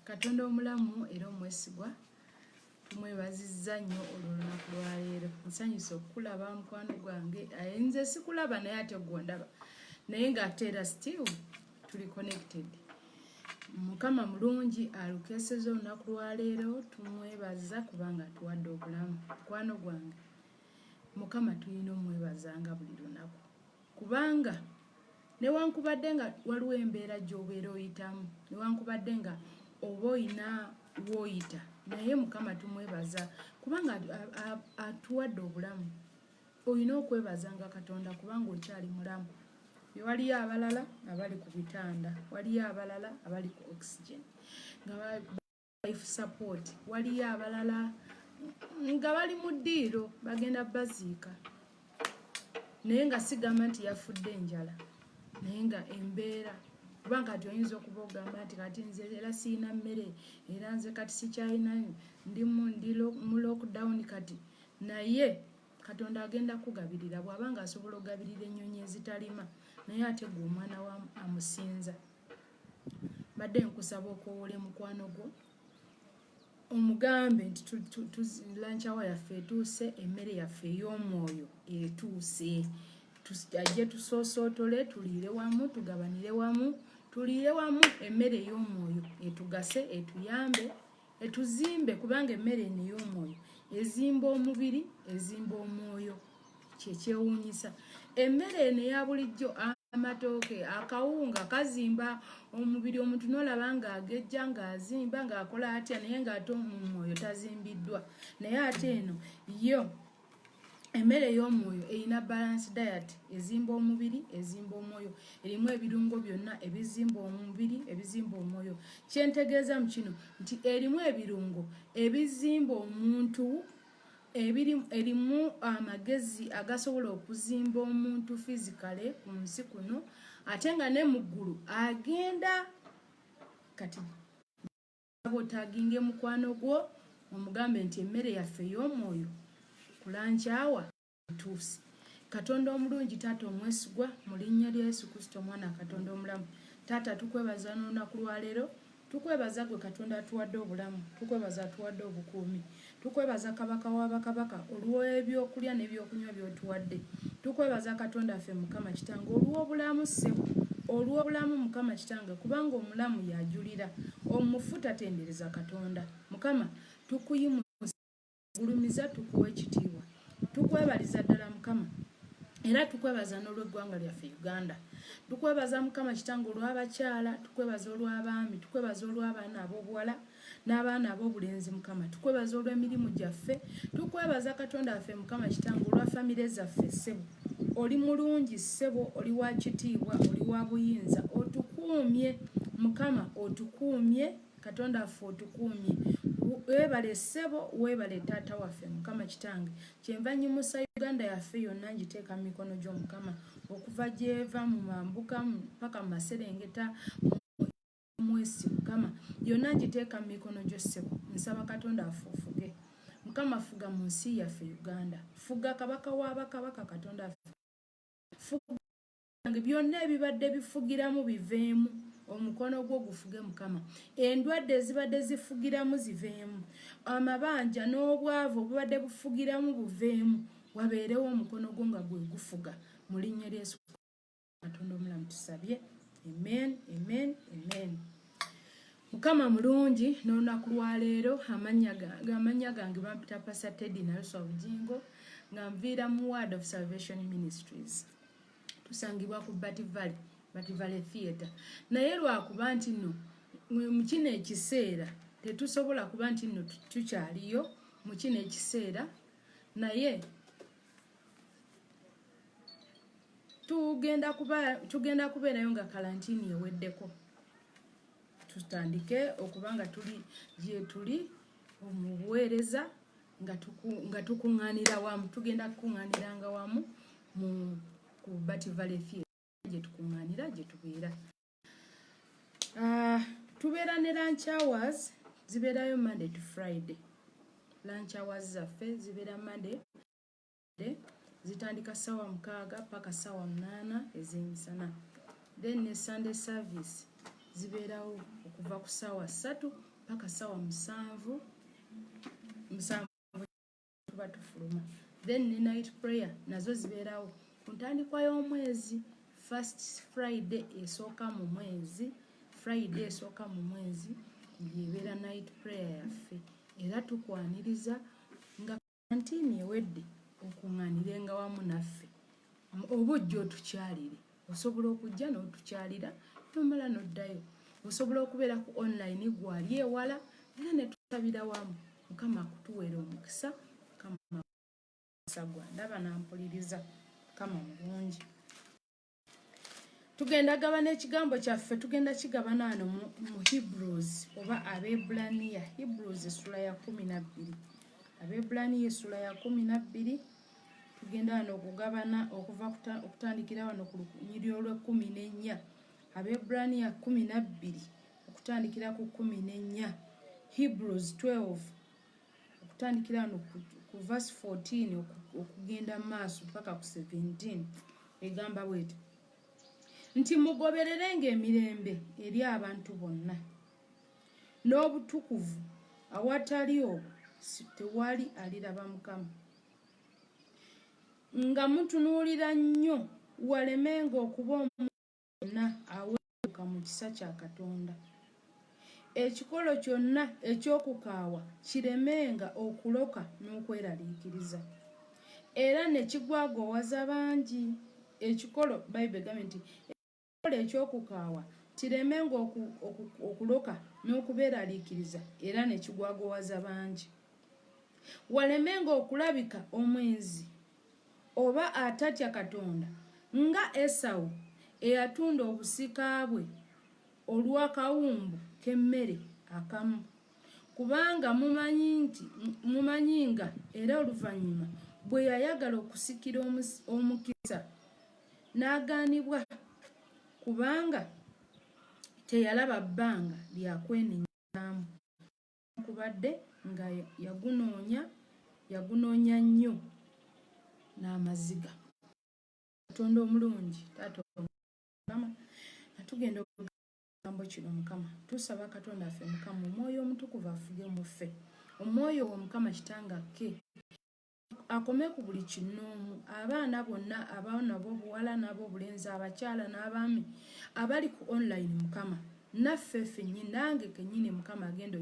Katonda omulamu era omwesigwa tumwebazizza nnyo olunaku lwaleero. Nsanyusa okukulaba mukwano gwange. Nze sikulaba naye ate gwondaba. Naye ng'ate era still tuli connected. Mukama mulungi alukeeseza olunaku lwaleero tumwebaza kubanga tuwadde obulamu. Mukwano gwange Mukama tulina omwebazanga buli lunaku. Kubanga newankubadde nga waliwo embeera gy'obeera oyitamu, newankubadde nga oba oyina w'oyita, naye Mukama tumwebaza kubanga atuwadde obulamu. Olina okwebazanga Katonda kubanga okyali mulamu. Waliyo abalala abali ku bitanda, waliyo abalala abali ku oxygen, nga life support, waliyo abalala nga bali mu ddiiro bagenda baziika. Naye nga sigamba nti yafudde enjala, naye nga embeera kubanga kati oyinza okuba ogamba nti kati nze era siina mmere era nze kati sikyalinayo ndi mu lockdown kati, naye Katonda agenda kugabirira bw'abanga asobola okugabirira ennyonyi ezitalima, naye ate gwe omwana wa amusinza. Badde nkusaba okwowole mukwano gwo omugambe nti lanchawa yaffe etuuse, emmere yaffe ey'omwoyo etuuse. Ajje tusoosootole, tuliire wamu, tugabanire wamu, tuliire wamu. Emmere ey'omwoyo etugase, etuyambe, etuzimbe kubanga emmere eno ey'omwoyo ezimba omubiri, ezimba omwoyo. Kyekyewuunyisa. Emmere eno eya bulijjo, amatooke, akawunga kazimba omubiri. Omuntu n'olaba ng'agejja, ng'azimba, ng'akola atya, naye ng'ate omwoyo tazimbiddwa. Naye ate eno yo emmere ey'omwoyo eyina balance diet, ezimba omubiri, ezimba omwoyo, erimu ebirungo byonna ebizimba omubiri, ebizimba omwoyo. Kyentegeeza mu kino nti erimu ebirungo ebizimba omuntu, erimu amagezi agasobola okuzimba omuntu physically ku nsi kuno, ate nga ne mu ggulu agenda. Kati bw'otaaginge mukwano gwo omugambe nti emmere yaffe ey'omwoyo kulankyawa etuuse. Katonda omulungi, Taata omwesigwa, mu linnya lya Yesu Kristo omwana Katonda omulamu, Taata tukwebaza n'olunaku lwaleero. Tukwebaza gwe Katonda atuwadde obulamu, tukwebaza atuwadde obukuumi, tukwebaza Kabaka w'abakabaka olw'ebyokulya n'ebyokunywa by'otuwadde. Tukwebaza Katonda affe Mukama Kitange olw'obulamu ssebo, olw'obulamu Mukama Kitange, kubanga omulamu yajulira, omufu tatendereza Katonda. Mukama tukuyimusa, gulumiza, tukuwa ekitiibwa, tukwebaliza ddala Mukama. Era tukwebaza n'olw'eggwanga lyaffe Uganda. Tukwebaza Mukama Kitange olw'abakyala, tukwebaza olw'abaami, tukwebaza olw'abaana ab'obuwala n'abaana ab'obulenzi Mukama. Tukwebaza olw'emirimu gyaffe, tukwebaza Katonda affe Mukama Kitange olwa famire zaffe ssebo. Oli mulungi ssebo, oli wa kitiibwa, oli wa buyinza, otukuumye Mukama, otukuumye Katonda affe, otukuumye. Weebale ssebo, weebale Taata waffe Mukama Kitange. Kyenva nnyimusa Uganda yaffe yonna ngiteeka mu mikono gyo Mukama, okuva gy'eva mu mambuka mpaka mu Maserengeta mwesi Mukama, yonna ngiteeka mu mikono gyo ssebo. Nsaba Katonda affe ofuge Mukama, fuga mu nsi yaffe Uganda, fuga Kabaka w'abakabaka Katonda affe, fuga byonna ebibadde bifugiramu biveemu, omukono gwo gufuge Mukama. Endwadde ezibadde zifugiramu ziveemu, amabanja n'obwavu obubadde bufugiramu buveemu, wabeerewo omukono gwo nga gwe gufuga, mu linnya lya Yesu Katonda omulamu tusabye. Amen, amen, amen. Mukama mulungi n'olunaku lwaleero. Amanya gange bampita Pastor Teddy Nalusa Bugingo, nga nviira mu Word of Salvation Ministries. Tusangibwa ku Bati Valley Theatre. Naye lwakuba nti nno mu kino ekiseera tetusobola kuba nti nno tukyaliyo mu kino ekiseera, naye tugenda kubeerayo nga kalantiini eweddeko. Tutandike okuba nga tuli gye tuli mu buweereza nga tukuŋŋaanira wamu. Tugenda kukuŋŋaaniranga wamu ku Bati Valley Theatre gye tukuŋŋaanira, gye tubeera. Tubeera ne lunch hours, zibeerayo Monday to Friday. Lunch hours zaffe zibeera Monday, zitandika ssaawa 6 paka ssaawa 8 ez'emisana. Then ne Sunday service zibeerawo okuva ku ssaawa 3 paka sawa 7 tuba tufuluma. Then ne night prayer nazo zibeerawo ku ntandikwa y'omwezi. First Friday esooka mu mwezi, Friday esooka mu mwezi yebeera night prayer yaffe, era tukwaniriza nga kantini ewedde okuŋŋaanirenga wamu naffe. Oba ojja otukyalire, osobola okujja n'otukyalira nomala n'oddayo. Osobola okubeera ku online gwali ewala era ne tusabira wamu. Mukama kutuweera omukisa, Mukama sagwa ndaba nampuliriza, Mukama mulungi. Tugenda gabana ekigambo kyaffe, tugenda kigabana wano mu Hebrews oba Abebbulaniya, Hebrews essula ya 12. Abebbulaniya essula ya 12 tugenda wano okugabana okuva okutandikira wano ku lunyiriri olw'14. Abebbulaniya 12 okutandikira ku 14. Hebrews 12 okutandikira wano ku verse 14 okugenda maaso paka ku 17 egamba bweti nti mugobererenga emirembe eri abantu bonna n'obutukuvu awatali obwo tewali aliraba Mukama, nga mutunuulira nnyo walemenga okuba omuntu yenna aweebuka mu kisa kya Katonda. Ekikolo kyonna eky'okukaawa kiremenga okuloka n'okweraliikiriza, era ne kigwagwawaza bangi. Ekikolo Bayibuli egambye nti ekikolo eky'okukaawa kiremenga okuloka n'okubeeraliikiriza, era ne kigwagwawaza bangi. Walemenga okulabika omwenzi oba atatya Katonda nga Esawu eyatunda obusika bwe olw'akawumbu k'emmere akamu, kubanga mumanyi nga era oluvannyuma bwe yayagala okusikira omukisa n'agaanibwa, kubanga teyalaba bbanga lyakwenenyaamu, kubadde nga yagunoonya nnyo n'amaziga. Katonda omulungi, Taata Mukama, natugenda okugambo kino Mukama. Tusaba Katonda affe Mukama, Omwoyo Omutukuvu afuge mu ffe. Omwoyo wo Mukama kitangake akome ku buli kinnoomu, abaana bonna abaana b'obuwala n'ab'obulenzi, abakyala n'abaami abali ku online Mukama, naffe ffennyini nange kennyini Mukama agenda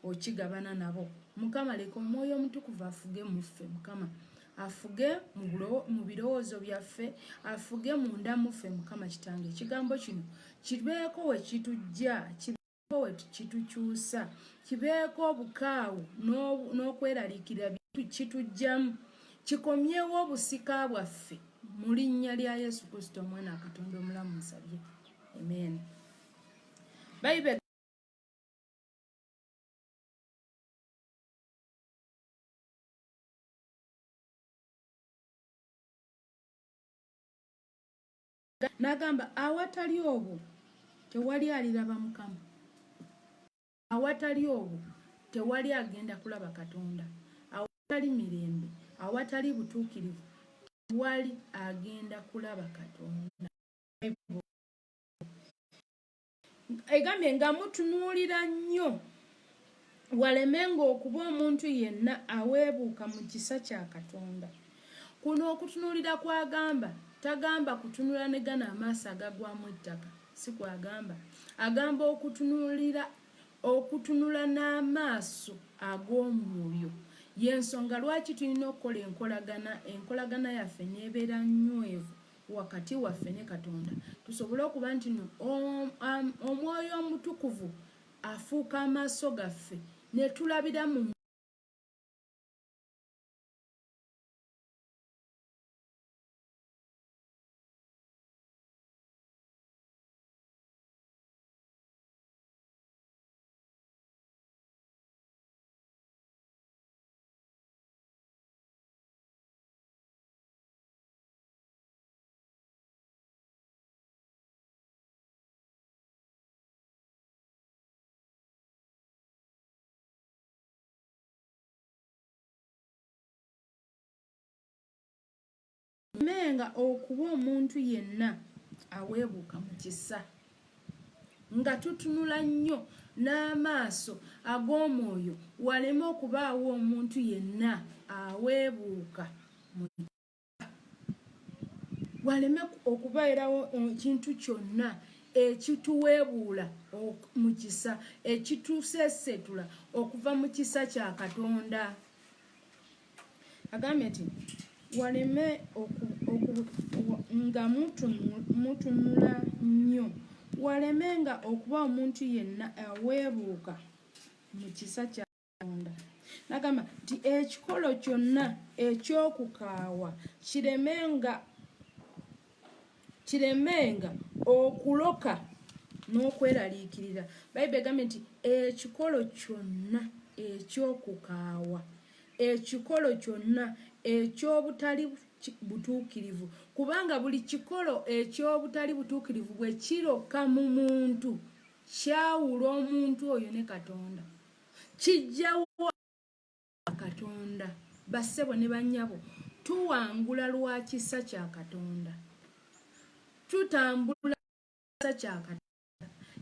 okigabana nabo. Mukama leka Omwoyo Omutukuvu afuge mu ffe Mukama, afuge mu birowoozo byaffe, afuge munda mu ffe Mukama kitange. Ekigambo kino kibeeko we kitujja, kibeeko we kitukyusa, kibeeko obukaawu n'okweraliikirira kitujjamu, kikomyewo obusika bwaffe mu linnya lya Yesu Kristo Omwana wa Katonda omulamu nsabye, amen. Bayibuli n'agamba awatali obwo tewali aliraba Mukama, awatali obwo tewali agenda kulaba Katonda, awatali mirembe, awatali butuukirivu tewali agenda kulaba Katonda. Egambye nga mutunuulira nnyo walemenga okuba omuntu yenna aweebuuka mu kisa kya Katonda. Kuno okutunuulira kwagamba tagamba kutunula ne gana amaaso agagwamu ettaka, si kwagamba. Agamba okutunula n'amaaso ag'omwoyo. Y'ensonga lwaki tulina okukola enkolagana yaffe n'ebeera nnywevu wakati waffe ne Katonda, tusobole okuba nti Omwoyo Omutukuvu afuuka amaaso gaffe ne tulabira mu menga okuba omuntu yenna aweebuuka mu kisa. nga tutunula nnyo n'amaaso ag'omwoyo waleme okubaawo omuntu yenna aweebuuka waleme okubeerawo ekintu kyonna ekituweebuula mu kisa ekituseesetula okuva mu kisa kya Katonda. Agambye nti waleme nga mutunula nnyo walemenga okuba omuntu yenna aweebuuka mu kisa kya Katonda. Nagamba nti ekikolo kyonna eky'okukaawa kiremenga okuloka n'okweraliikirira. Bayibuli egambye nti ekikolo kyonna eky'okukaawa, ekikolo kyonna eky'obutali butuukirivu, kubanga buli kikolo eky'obutali butuukirivu bwe kiroka mu muntu kyawula omuntu oyo ne Katonda, kijjawo Katonda. Bassebo ne bannyabo, tuwangula lwa kisa kya Katonda, tutambula kisa kya Katonda.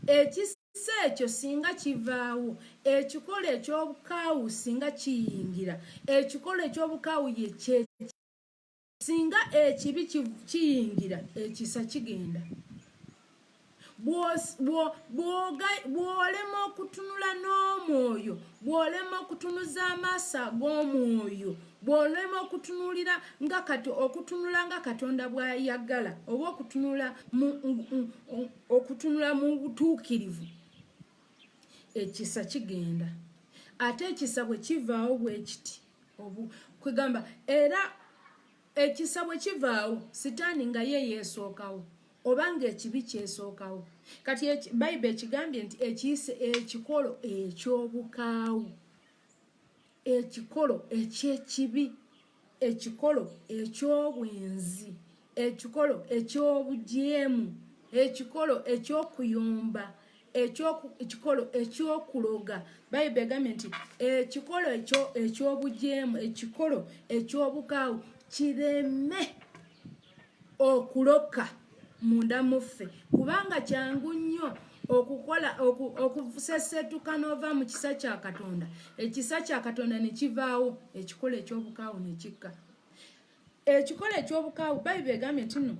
Ekisa ekyo singa kivaawo, ekikolo eky'obukaawu singa kiyingira, ekikolo eky'obukaawu ye kyeki, singa ekibi kiyingira ekisa kigenda. Bw'olema okutunula n'omwoyo, bw'olema okutunuza amaaso ag'omwoyo, bw'olema okutunula nga Katonda bw'ayagala oba okutunula mu butuukirivu, ekisa kigenda. Ate ekisa bwe kivaawo bwe kiti kwegamba, era ekisa bwe kivaawo Sitaani nga ye yeesookawo obanga ekibi kyesookawo. Kati Bayibuli ekigambye nti ekiyise ekikolo eky'obukaawu, ekikolo eky'ekibi, ekikolo eky'obwenzi, ekikolo eky'obujeemu, ekikolo eky'okuyomba, ekikolo eky'okuloga. Bayibuli egambye nti ekikolo eky'obujeemu, ekikolo eky'obukaawu kireme okuloka munda muffe, kubanga kyangu nnyo okusesetuka n'ova mu kisa kya Katonda, ekisa kya Katonda ne kivaawo, ekikolo eky'obukaawu ne kikka. Ekikolo eky'obukaawu Bayibuli egambye nti nno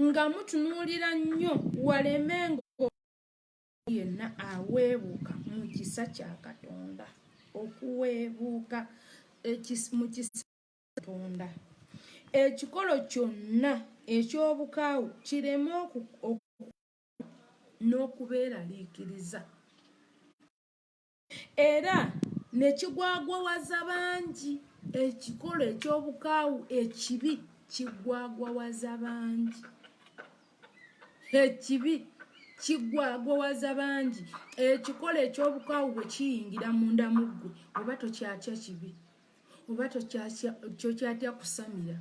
nga mutunuulira nnyo walemenga yenna aweebuuka mu kisa kya Katonda, okuweebuuka mu kisa kya Katonda. Ekikolo kyonna eky'obukaawu kireme n'okubeeraliikiriza, era ne kigwagwawaza bangi. Ekikolo eky'obukaawu ekibi kigwagwawaza bangi, ekibi kigwagwawaza bangi. Ekikolo eky'obukaawu bwe kiyingira munda mu ggwe, oba tokyatya kibi, oba tokyatya kusamira.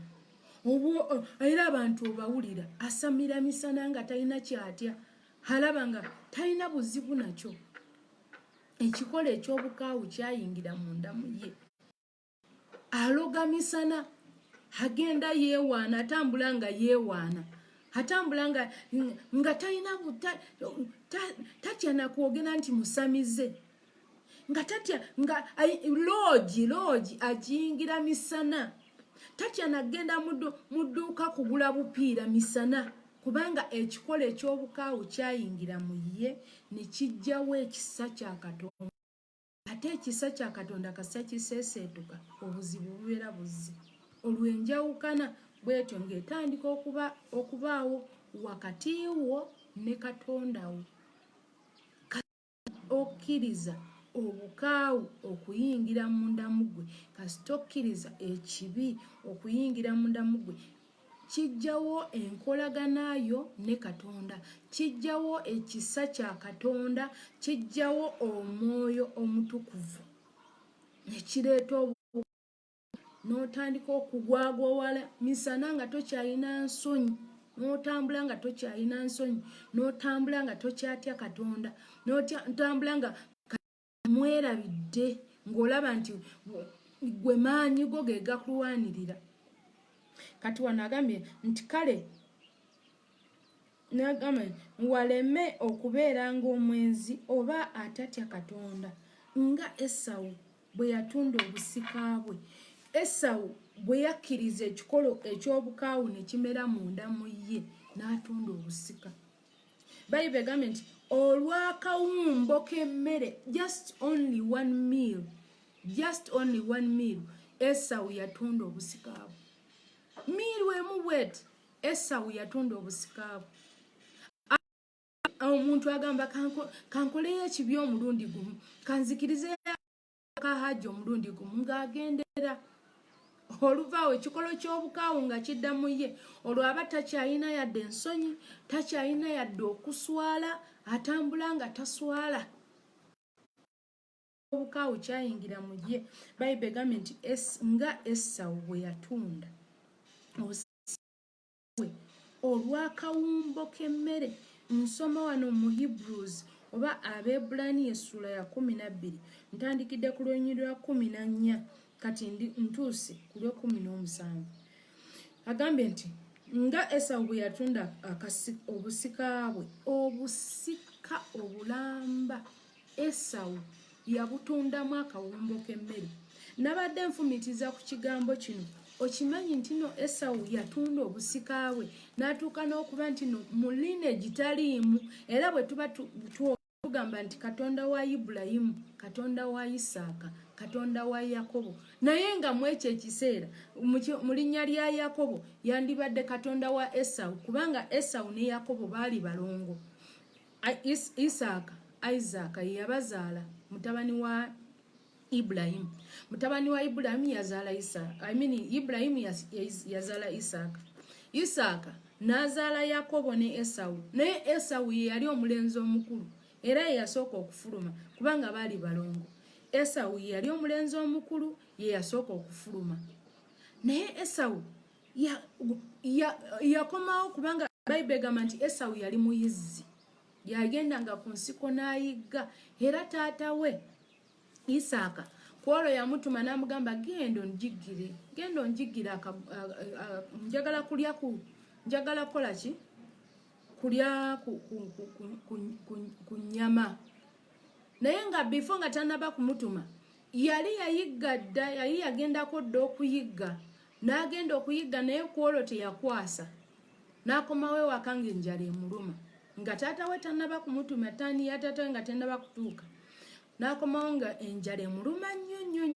Era abantu obawulira asamira misana nga talina kyatya, alaba nga talina buzibu nakyo. Ekikolo eky'obukaawu kyayingira munda mu ye, aloga misana, agenda yeewaana, atambula nga yeewaana, atambula nga talina tatya nakwogera nti musamize, nga tatya nga loogi agiyingira misana, tatya nagenda mu dduuka kugula bupiira misana, kubanga ekikolo eky'obukaawu kyayingira mu ye ne kijjawo ekisa kya Katonda. Ate ekisa kya Katonda kasita kiseeseetuka, obuzibu bubeera buzzi. Olwo enjawukana bwetyo ng'etandika okubaawo wakati wo ne Katonda wo. Okkiriza obukaawu okuyingira munda mu ggwe, kasita okkiriza ekibi okuyingira munda mu ggwe, kijjawo enkolaganayo ne Katonda, kijjawo ekisa kya Katonda, kijjawo omwoyo omutukuvu, nekireeta n'otandika okugwagwawala misana nga tokyalina nsonyi, n'otambula nga tokyalina nsonyi, n'otambula nga tokyatya Katonda, n'otambula nga mwerabidde, ng'olaba nti gwe maanyi go ge gakulwanirira. Kati wano agambye nti kale n'agamba waleme okubeera ng'omwenzi oba atatya Katonda nga Esawu bwe yatunda obusika bwe. Esawu bwe yakkiriza ekikolo eky'obukaawu ne kimera munda mu ye n'atunda obusika. Bayibuli egambye nti olw'akawumbo k'emmere, just only one meal, Esawu yatunda obusika bwe. Miiru emu bweti Esawu yatunda obusika bwe. Omuntu agamba kankoleyo ekibi omulundi gumu, kanzikirize kahajja omulundi gumu ng'agendera. Oluvaawo ekikolo ky'obukaawu nga kidda mu ye, olwo aba takyayina yadde ensonyi, takyayina yadde okuswala, atambula nga taswala. Obukaawu kyayingira mu ye. Bayibuli egambye nti nga Esawu bwe yatunda olw'akawumbo k'emmere. Nsoma wano mu Hebrews oba Abebbulaniya essula ya 12, ntandikidde ku lwenyi lwa 14 kati ntuuse ku lwa 17. Agambye nti nga Esawu bwe yatunda obusika bwe, obusika obulamba Esawu yabutundamu akawumbo k'emmere. Nabadde nfumitiza ku kigambo kino, okimanyi nti no Esawu yatunda obusika bwe n'atuuka n'okuba nti no mu lineage taliimu, era bwe tuba tugamba nti Katonda wa Ibulayimu, Katonda wa Isaaka, Katonda wa Yakobo, naye nga mu ekyo ekiseera mu linnya lya Yakobo yandibadde Katonda wa Esawu, kubanga Esawu ne Yakobo baali balongo. Isaaka, Isaaka ye yabazaala mutabani wa Ibulayimu. Mutabani wa Ibulayimu yazaala Ibulayimu yazaala Isaaka. Isaaka n'azaala Yakobo ne Esawu. Naye Esawu ye yali omulenzi omukulu era ye yasooka okufuluma kubanga baali balongo. Esawu ye yali omulenzi omukulu, ye yasooka okufuluma. Naye Esawu yakomawo kubanga Bayibuli egamba nti Esawu yali muyizzi. Yagendanga ku nsiko n'ayigga, era taata we Isaaka kwolwo yamutuma n'amugamba genda onjiggire, njagala kola ki? Kulya ku nnyama. Naye nga before nga tannaba kumutuma yali yayigga dda, yali yagendako dda okuyigga, n'agenda okuyigga naye kwolwo teyakwasa, n'akomawo ewaka ng'enjala emuluma, nga taata we tannaba kumutuma, ttaani ya taata we nga tennaba kutuuka, n'akomawo nga enjala emuluma nnyo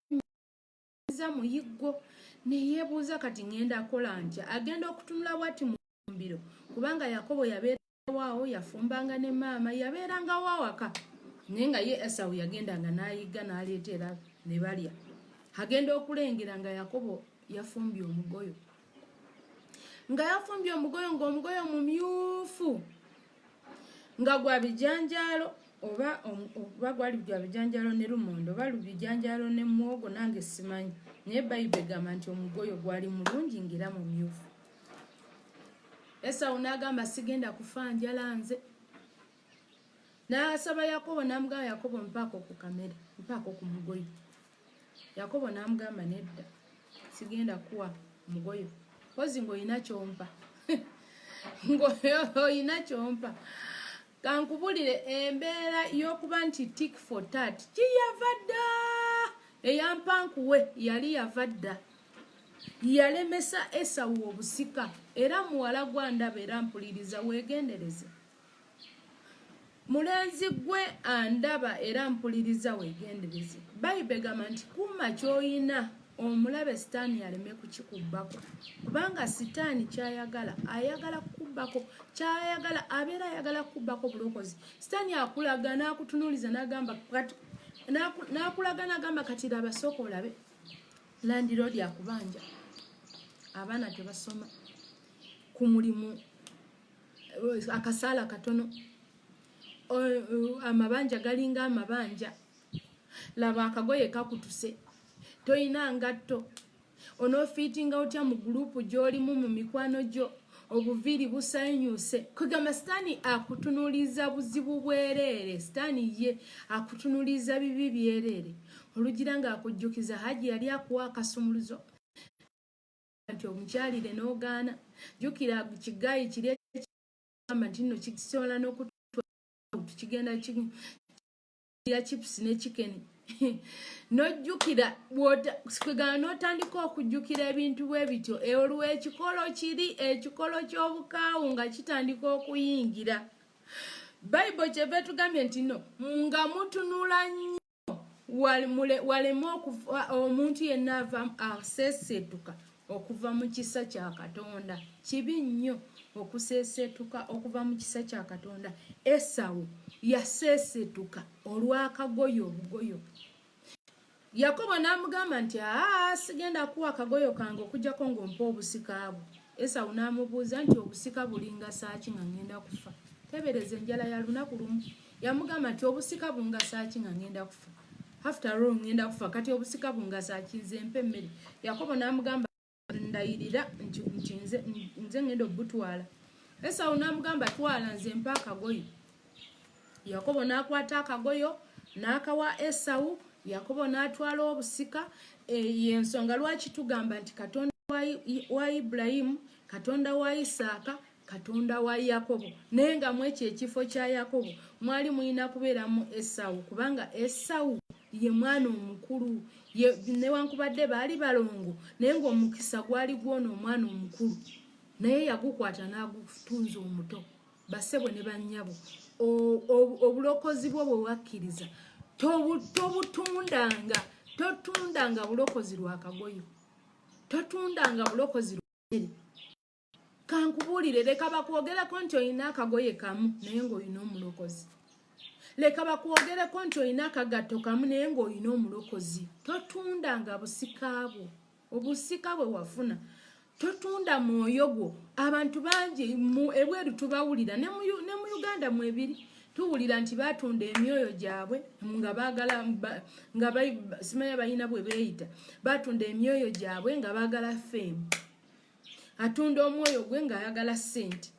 za muyiggo. Neyeebuuza kati ngenda akola ntya? Agenda okutunula bwati mu mbiro kubanga Yakobo yabeerawaawo, yafumbanga ne maama, yabeerangawo awaka. Naye nga ye Esawu yagendanga n'ayigga n'aleetera ne balya. Agenda okulengera nga Yakobo yafumbye omugoyo. Ng'omugoyo mumyufu nga gwa bijanjaalo oba gwali gwa bijanjaalo ne lumondo, oba bijanjaalo ne mwogo, nange simanyi. Naye Bayibuli egamba nti omugoyo gwali mulungi ng'era mumyufu. Esawu n'agamba sigenda kufa njala nze. N'asaba Yakobo n'amugamba Yakobo mpaako ku kamere, mpaako ku mugoyo. Yakobo n'amugamba nedda, sigenda kuwa mugoyo. Kozi ng'olina kyompa. Ng'olina kyompa. Kankubulire embeera y'okuba nti tick for tat kiyava dda. Eyampankuwe yali yava dda. Yalemesa Esawu obusika, era muwala gwa ndaba era mpuliriza weegendereze. Mulenzi gwe andaba era mpuliriza weegendereze. Bayibuli egamba nti kuuma ky'oyina omulabe sitaani aleme kukikubbako, kubanga sitaani kyayagala ayagala kukubbako, kyayagala abeera ayagala kukubbako bulokozi. Sitaani akulaga n'akutunuuliza n'akulaga n'agamba kati laba sooka olabe landiroodi akubanja, abaana tebasoma ku mulimu, akasaala katono, amabanja galinga amabanja, laba akagoye kakutuse, toyina ngatto, onoofiitinga otya mu gurupu gy'olimu mu mikwano gyo, obuviiri busanyuse. Kugamba sitaani akutunuuliza buzibu bwereere, sitaani ye akutunuuliza bibi byereere. Olugira ng'akujjukiza Haji yali akuwa akasumuluzo nti omukyalire n'ogaana. Jjukira kigayi kiri amba nti nno kisobola n'okukigenda ya chips ne chicken nojjukira kwegana n'otandika okujjukira ebintu bwe bityo olwo ekikolo ky'obukaawu nga kitandika okuyingira. Bible kyeva tugambye nti no nga mutunula nnyo waleme okuva omuntu yenna aseesetuka okuva mu kisa kya Katonda. Kibi nnyo okuseesetuka okuva mu kisa kya Katonda. Esawu yaseesetuka olw'akagoyo obugoyo. Yakobo n'amugamba nti sigenda kuwa akagoyo kange okujjako ng'ompa obusika bwo. Esawu n'amubuuza nti obusika bulinga saaki nga ngenda kufa. Tebereza enjala ya lunaku lumu. Yamugamba nti obusika bunga saaki nga ngenda kufa. After all ngenda kufa kati obusika bunga saaki nze mpe emmere. Yakobo n'amugamba ndayirira nti nze ngenda obutwala. Esawu n'amugamba twala nze mpa akagoyo. Yakobo n'akwata akagoyo n'akawa Esawu. Yakobo n'atwala obusika. Yensonga lwaki tugamba nti Katonda wa Ibrahimu, Katonda wa Isaaka, Katonda wa Yakobo. Naye nga mwekyo ekifo kya Yakobo mwali mulina kubeeramu Esawu kubanga Esawu ye mwana omukulu. Newankubadde baali balongo naye ng'omukisa gwali gwona omwana omukulu. Naye yagukwata n'agutunza omuto. Bassebo ne bannyabo obulokozi bwo bwe wakkiriza totundanga bulokozi lwa kagoyo, totundanga bulokozi lwa mmere. Kankubuulire, leka bakwogereko nti olina akagoye kamu naye ng'olina omulokozi. Leka bakwogereko nti olina akagatto kamu naye ng'olina omulokozi. Totundanga busika bwo, obusika bwe wafuna. Totunda mwoyo gwo. Abantu bangi ebweru tubawulira ne mu Uganda mwebiri tuwulira nti batunda emyoyo gyabwe nga baagala simanya balina bwe beeyita. Batunda emyoyo gyabwe nga baagala fame. Atunda omwoyo gwe ng'ayagala ssente.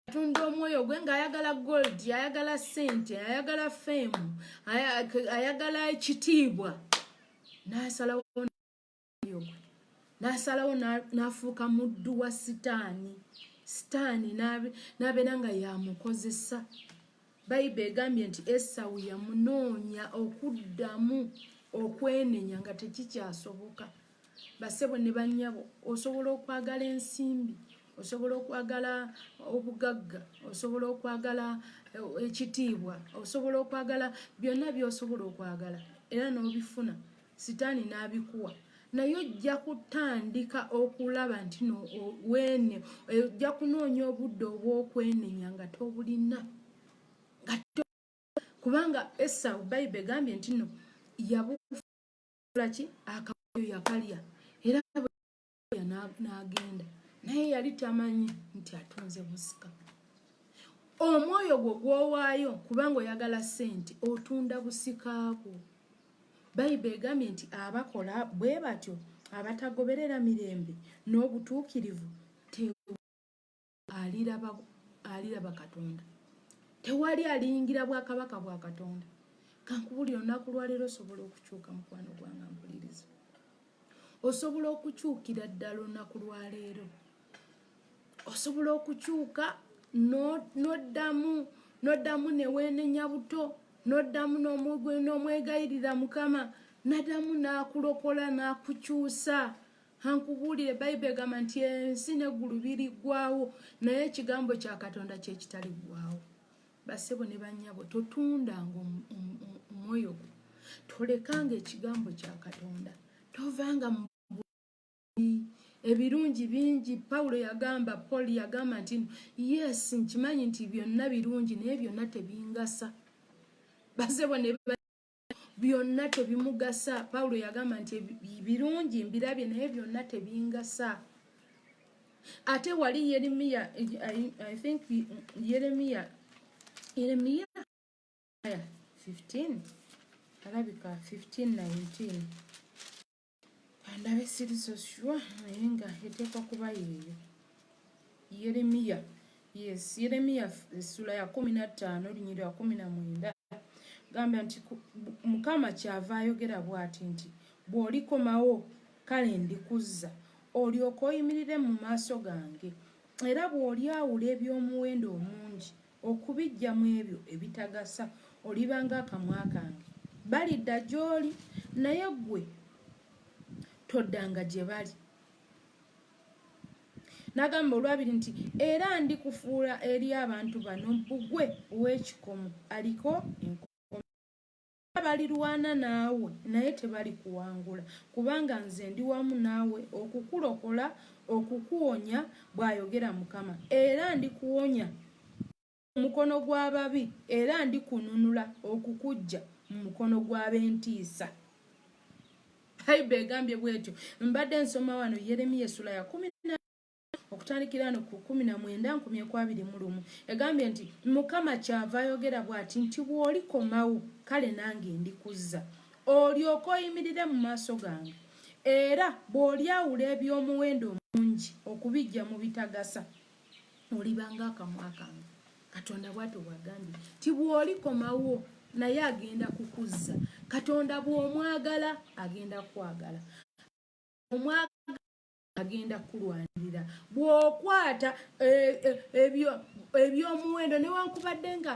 Atunda omwoyo gwe ng'ayagala gold, ayagala ssente, ayagala fame, ayagala ekitiibwa. N'asalawo n'afuuka muddu wa Sitaani. Sitaani n'abeera nga yamukozesa. Bayibuli egambye nti Esawu yamunoonya okuddamu okwenenya nga tekikyasoboka. Bassebo ne bannyabo, osobola okwagala ensimbi, osobola okwagala obugagga, osobola okwagala ekitiibwa, osobola okwagala byonna by'osobola okwagala era n'obifuna. Sitaani n'abikuwa. Naye ojja kutandika okulaba nti no weene ojja kunoonya obudde obw'okwenenya nga tobulina. Kubanga Esawu Bayibuli egambye nti no yabulaki akagoyo yakalya era n'agenda. Naye yali tamanyi nti atunze busika. Omwoyo gwo gw'owaayo kubanga oyagala ssente otunda busika bwo. Bayibuli egambye nti abakola bwe batyo abatagoberera mirembe n'obutuukirivu aliraba Katonda. Tewali aliyingira bwakabaka bwa Katonda. Kankubulira olunaku lwaleero osobola okukyuka mukwano gwange mpuliriza. Osobola okukyukira ddala olunaku lwaleero. Osobola okukyuka n'oddamu ne weenenya buto. N'oddamu n'omwegayirira Mukama, n'addamu n'akulokola n'akukyusa. Hankubuulire Bayibuli egamba nti ensi n'eggulu biriggwaawo naye ekigambo kya Katonda kye kitaliggwaawo. Bassebo ne bannyabo, totundanga omwoyo gwo. Tolekanga ekigambo kya Katonda. Tovanga mu ebirungi bingi. Pawulo yagamba, Paul yagamba nti yes nkimanyi nti byonna birungi naye byonna tebingasa. Bassebo ne byonna tebimugasa. Pawulo yagamba nti birungi mbirabye naye byonna tebingasa. Ate wali Yeremiya, I think Yeremiya 15 alabika 15:19 andabe siriso sure naye nga eteekwa kuba yeeyo. Yeremiya essula ya 15 olunyiriri lwa 19 gamba nti Mukama kyava ayogera bw'ati nti bw'olikomawo kale ndikuzza olyoke oyimirire mu maaso gange era bw'olyawula eby'omuwendo omungi okubijjamu ebyo ebitagasa olibanga akamwa kange balidda gy'oli naye ggwe toddanga gye bali. N'agamba olwabiri nti era ndikufuula eri abantu bano bbugwe ow'ekikomo aliko enkomo balirwana naawe naye tebali kuwangula kubanga nze ndi wamu naawe okukulokola okukuwonya bw'ayogera Mukama era ndikuwonya mukono gw'ababi era ndikununula okukuggya mu mukono gw'ab'entiisa. Bayibuli egambye bw'etyo. Mbadde nsoma wano Yeremiya essula ya 10 okutandikira no ku 19:21 egambye nti Mukama kyava ayogera bw'ati nti bw'olikomawo kale nange ndikuzza olyoke oyimirire mu maaso gange era bw'olyawula eby'omuwendo omungi okubijja mu bitagasa olibanga akamwa kange. Katonda bw'atyo bw'agambye nti bw'olikomawo naye agenda kukuzza. Katonda bw'omwagala agenda kwagala agenda kulwanirira bw'okwata eby'omuwendo newankubadde nga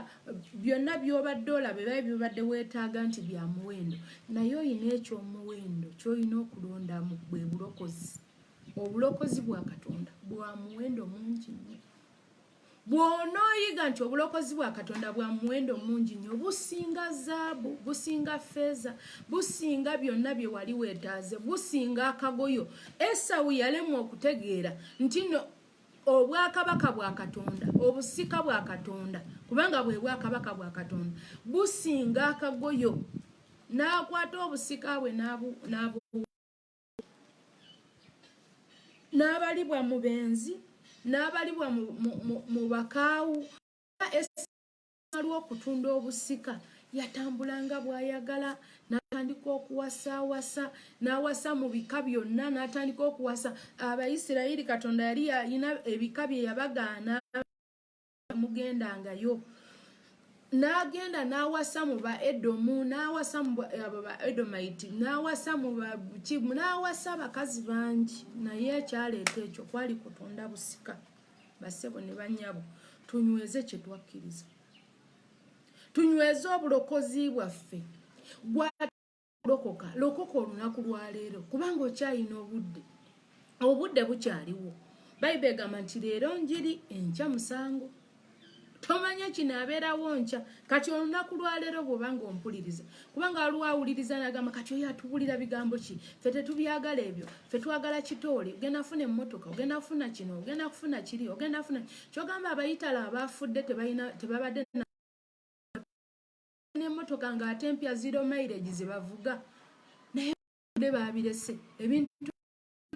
byonna by'obadde olaba ebiba byobadde weetaaga nti bya muwendo naye oyina ekyomuwendo ky'olina okulondamu bwe bulokozi. Obulokozi bwa Katonda bwa muwendo mungi nnyo. Bw'onooyiga nti obulokozi bwa Katonda bwa muwendo mungi nnyo businga zaabu businga feeza businga byonna bye wali weetaaze businga akagoyo. Esawu yalemwa okutegeera nti no obwakabaka bwa Katonda obusika bwa Katonda kubanga bwe bwakabaka bwa Katonda businga akagoyo n'akwata obusika bwe n'abalibwa mu benzi n'abalibwa mu bakaawu olw'okutunda obusika yatambulanga bw'ayagala n'atandika okuwasaawasa n'awasa mu bika byonna n'atandika okuwasa Abayisirayiri. Katonda yali alina ebika bye yabagaana mugendangayo n'agenda n'awasa mu ba Edomu n'awasa mu ba Edomaiti n'awasa mu Bakimu n'awasa abakazi bangi naye ekyaleeta ekyo kwali kutunda busika. Bassebo ne bannyabo tunyweze kye twakkiriza tunyweze obulokozi bwaffe gwalokoka lokoka olunaku lwa leero kubanga okyalina obudde bukyaliwo. Bayibuli egamba nti leero njiri enkya musango tomanya kino abeerawo nkya kati olunaku lwa leero bw'obanga ompuliriza kubanga waliwo awuliriza n'agamba kati oyo atubulira bigambo ki ffe tetubyagala ebyo ffe twagala kitoole ogenda kufuna emmotoka ogenda kufuna kino ogenda kufuna kiri ogenda kufuna kyogamba abayitala abaafudde tebabadde n'emmotoka ng'ate empya 0 mileage ze bavuga naye baabirese ebintu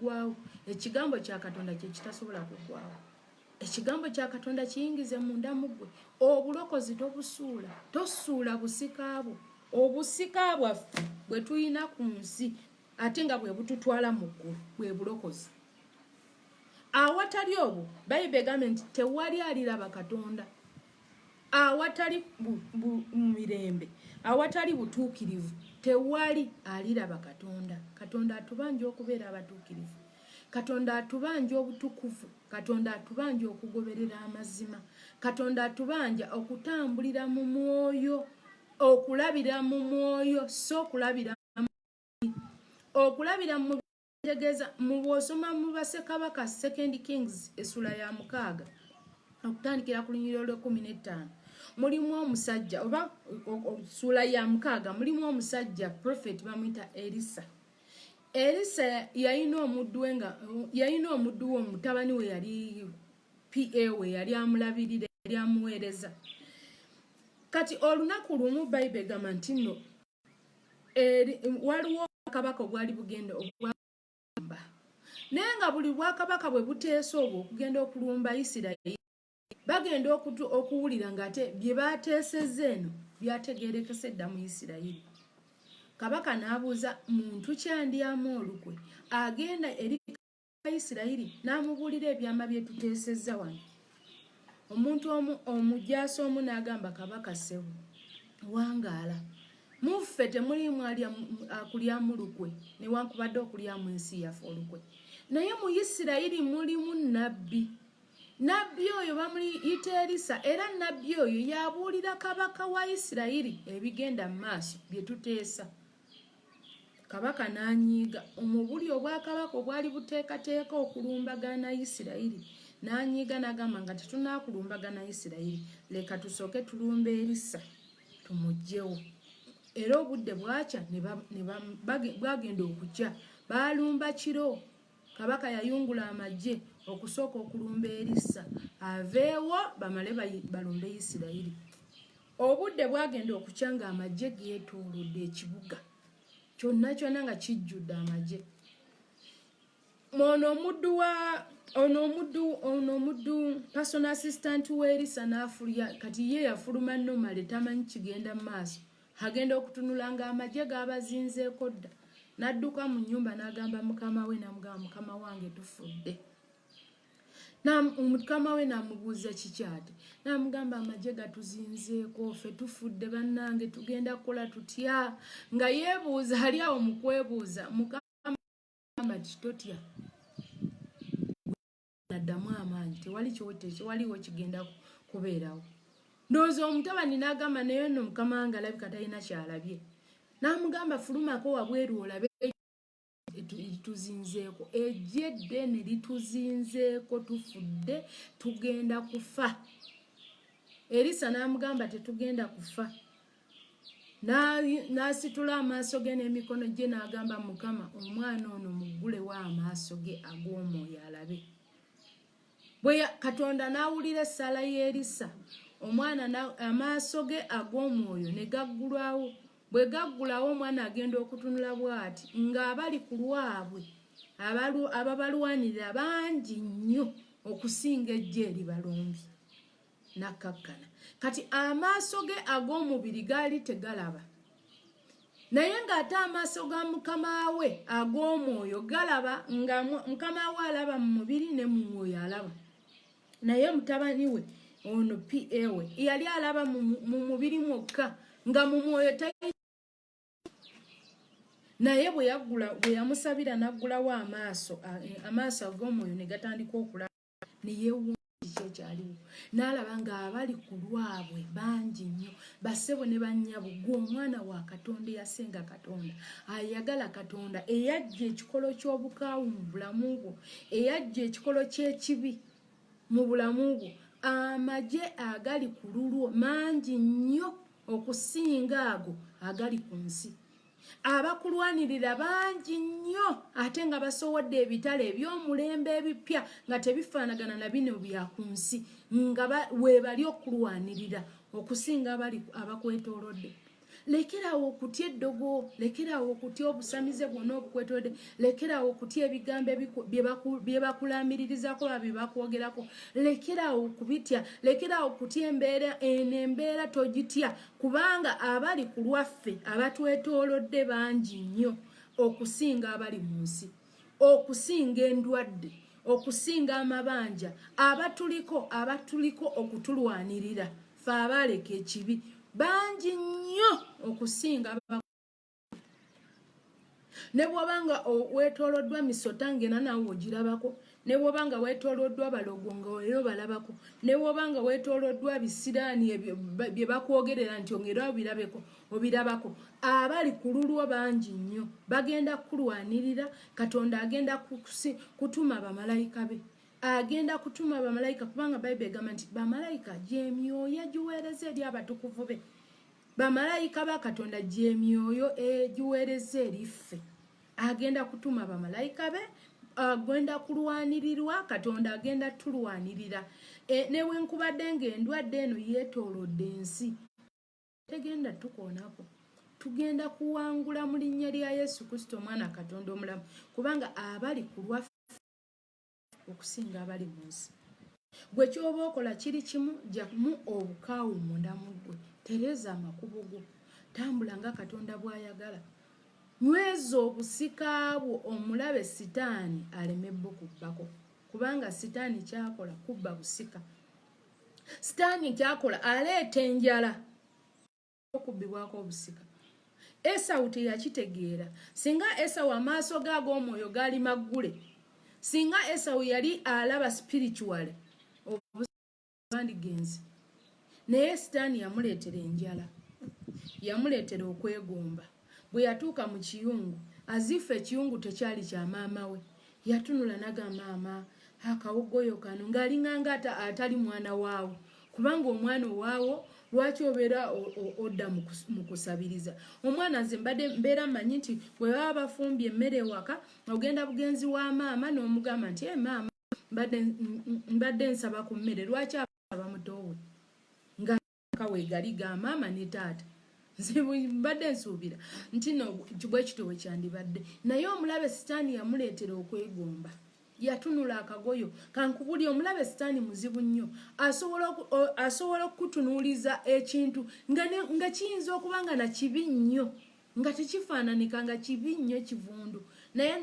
gwawo. Ekigambo kya Katonda kye kitasobola kugwawo. Ekigambo kya Katonda kiyingize munda mu ggwe. Obulokozi tosuula busika bwo obusika bwaffe bwe tuyina ku nsi ate nga bwe bututwala mu ggulu bwe bulokozi. Awatali obwo Bayibuli egambye nti tewali aliraba Katonda. Awatali mirembe awatali butuukirivu tewali aliraba Katonda. Katonda atubanja okubeera abatuukirivu. Katonda atubanja obutukuvu. Katonda atubanja okugoberera amazima. Katonda atubanja okutambulira mu mwoyo okulabira mu mwoyo so okulabira mu tegeza mu bw'osoma mu Bassekabaka 2 Kings essula ya 6 okutandikira ku lunyiriro lwe 15 mulimu omusajja oba essula ya 6 mulimu omusajja prophet bamuyita Elisa. Elisa yalina omuddu we mutabani we yali PA we yali amulabirira yali amuweereza. Kati olunaku lumu Bayibuli egamba nti nno waliwo akabaka obwali bugenda okugamba naye nga buli bwakabaka bwe buteesa obwo okugenda okulumba Isirayiri bagenda okuwulira ng'ate bye baateesezza eno byategeerekese dda mu Isirayiri. Kabaka n'abuuza muntu kyandyamu olukwe agenda eri Isirayiri n'amubuulira ebyama bye tuteesezza wano. Omuntu omujaasi omu n'agamba Kabaka ssebo wangaala muffe temulimu akulyamu lukwe newankubadde okulyamu ensi yaffe olukwe naye mu Isirayiri mulimu nabbi nabbi oyo bamuyita Erisa era nabbi oyo yabuulira kabaka wa Isirayiri ebigenda mu maaso bye tuteesa. Kabaka n'anyiiga omubuli obwakabaka obwali buteekateeka okulumbagana Isirayiri n'anyiiga n'agamba nga tetunakulumbagana Isirayiri, leka tusooke tulumbe Erisa tumugjewo. Era obudde bwakya bwagenda okujja baalumba kiro. Kabaka yayungula amagye okusooka okulumba Erisa aveewo bamale balumbe Isirayiri. Obudde bwagenda okukya nga amagye geetoolodde ekibuga kyonna kyonna nga kijjudde amagye. Ono omuddu personal assistant wa Erisa n'afulya kati ye yafuluma nomale tamanyi kigenda mu maaso. Agenda okutunula nga amagye gaabazinzeeko dda. N'adduka mu nnyumba n'agamba mukama we, n'amugamba mukama wange tufudde. Mukama we n'amubuuza kiki ate? N'amugamba amagye gatuzinzeeko, ffe tufudde bannange tugenda kukola tutya? Nga yeebuuza ali awo mu kwebuuza mukama ati totya. Naddamu amaanyi tewaliwo kigenda kubeerawo. Ndowooza omutabani n'agamba naye nno mukama wange alabika talina kyalabye. N'amugamba fulumako wabweru olabe lituzinzeeko. Ejje ddene lituzinzeeko tufudde tugenda kufa. Erisa n'amugamba tetugenda kufa. N'asitula amaaso ge n'emikono gye n'agamba mukama omwana ono muggulewo amaaso ge ag'omwoyo alabe. Katonda n'awulira essaala y'Erisa, omwana amaaso ge ag'omwoyo ne gaggulawo. Bwe gaggulawo omwana agenda okutunula bw'ati ng'abali ku lwabwe ababalwanirira bangi nnyo okusinga ejje eribalumbi. Nakkakkana kati amaaso ge ag'omubiri gaali tegalaba, naye ng'ate amaaso ga mukama we ag'omwoyo galaba, nga mukama we alaba mu mubiri ne mu mwoyo alaba. Naye mutabani we ono PA we yali alaba mu mubiri mwokka nga mu mwoyo naye bwe yamusabira n'aggulawo amaaso ag'omwoyo ne gatandika okulaba, ne yeewuunya kiki ekyaliwo. N'alaba ng'abali ku lwabwe bangi nnyo, bassebo ne bannyabo, gwe omwana wa Katonda eyasenga Katonda, ayagala Katonda, eyajja ekikolo ky'obukaawu mu bulamu bwo, eyajja ekikolo ky'ekibi mu bulamu bwo. Amagye agali ku lulwo mangi nnyo okusinga ago agali ku nsi. Abakulwanirira bangi nnyo ate nga basowodde ebitale eby'omulembe ebipya nga tebifaanagana na bino bya ku nsi, nga weebali okulwanirira okusinga abakwetoolodde. Lekeraawo okutya eddogo, lekeraawo okutya obusamize bwonna obukwetoolodde, lekeraawo okutya ebigambo bye bakulamiririzako oba bye bakwogerako, lekeraawo okubitya, lekeraawo okutya embeera togitya, kubanga abali ku lwaffe abatwetoolodde bangi nnyo okusinga abali mu nsi, okusinga endwadde, okusinga amabanja, abatuliko okutulwanirira, ffe abaaleka ekibi bangi nnyo okusinga ne bw'obanga weetooloddwa misota ngena naawe ogirabako, ne bw'obanga weetooloddwa balogo nga era obalabako, ne bw'obanga weetooloddwa bisiraani bye bakwogerera nti ongera obirabako, abali ku lulwo bangi nnyo bagenda kulwanirira. Katonda agenda kutuma bamalayika be, agenda kutuma bamalayika, kubanga Bayibuli egamba nti bamalayika gy'emyoyo egiweereza eri abatukuvu be. Bamalayika ba Katonda gy'emyoyo egiweereza eri ffe. Agenda kutuma bamalayika be, agenda kulwanirirwa, Katonda agenda tulwanirira. Newenkubadde ng'endwadde eno yeetoolodde ensi, tegenda tukoonako. Tugenda kuwangula mu linnya lya Yesu Kristo omwana Katonda omulamu, kubanga abali ku lwaffe okusinga abali mu nsi. Gwe ky'oba okola kiri kimu, jjamu obukaawu munda mu ggwe, tereza amakubo go, tambula nga Katonda bw'ayagala. Nyweza obusika bwo omulabe sitaani aleme kubbako, kubanga sitaani kyakola kubba busika. Sitaani kyakola aleeta enjala okubbibwako obusika. Esawu teyakitegeera. Singa Esawu amaaso g'omwoyo gaali maggule, singa Esawu yali alaba spiritually bandigenzi naye sitaani yamuleetera enjala yamuleetera okwegomba bwe yatuuka mu kiyungu azifa ekiyungu tekyali kya maama we yatunula naga maama akawogoyo kano ng'alinganga atali mwana waawo kubanga omwana owaawo lwaki obeera odda mu kusabiriza omwana nze mbeera mmanyi nti bwe baba bafumbye emmere ewaka ogenda bugenzi wa maama n'omugamba nti maama mbadde nsaba ku mmere lwaki aba mutowe nga kaweegali ga maama ne taata nze mbadde nsuubira nti no bwe kityo bwe kyandibadde naye omulabe sitaani yamuleetera okwegomba yatunula akagoyo kankubuli omulabe sitaani muzibu nnyo asobola okutunuuliza ekintu nga kiyinza okuba nga nakibi nnyo nga tekifaananika nga kibi nnyo kivundu naye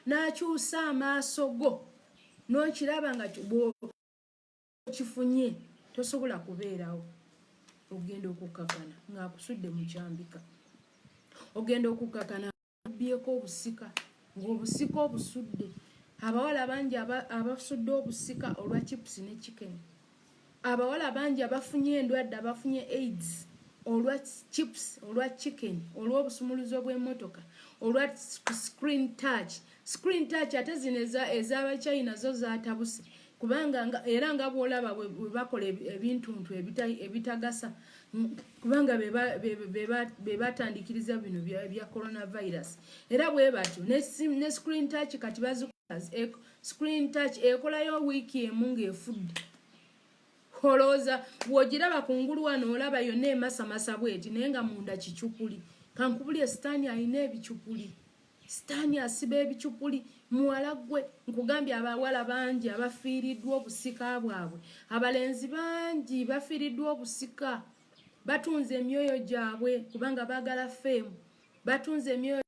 n'akyusa amaaso go n'okiraba nga kifunye tosobola kubeerawo ogenda okukakana ng'akusudde mu kyambika ogenda okukakana byeko obusika ng'obusika obusudde abawala bangi abasudde obusika olwa chips ne chicken abawala bangi abafunye endwadde abafunye AIDS olwa chips olwa chicken olw'obusumuluzo bw'emmotoka olwa screen touch ate zino ez'abachina zo zaatabuse kubanga era nga bw'olaba bwe bakola ebintuntu ebitagasa kubanga be batandikiriza bino bya coronavirus era bwe batyo ne screen touch kati bazikola screen touch ekolayo wiiki emu ng'efudde olowooza bw'ogiraba kungulu wano olaba yonna emasamasa bweti naye nga munda kicupuli kankubuli esitaani alina ebicupuli sitaani asiba ebicupuli muwala gwe nkugambye abawala bangi abafiiriddwa obusika bwabwe abalenzi bangi bafiiriddwa obusika batunze emyoyo gyabwe kubanga baagala fame batunze emyoyo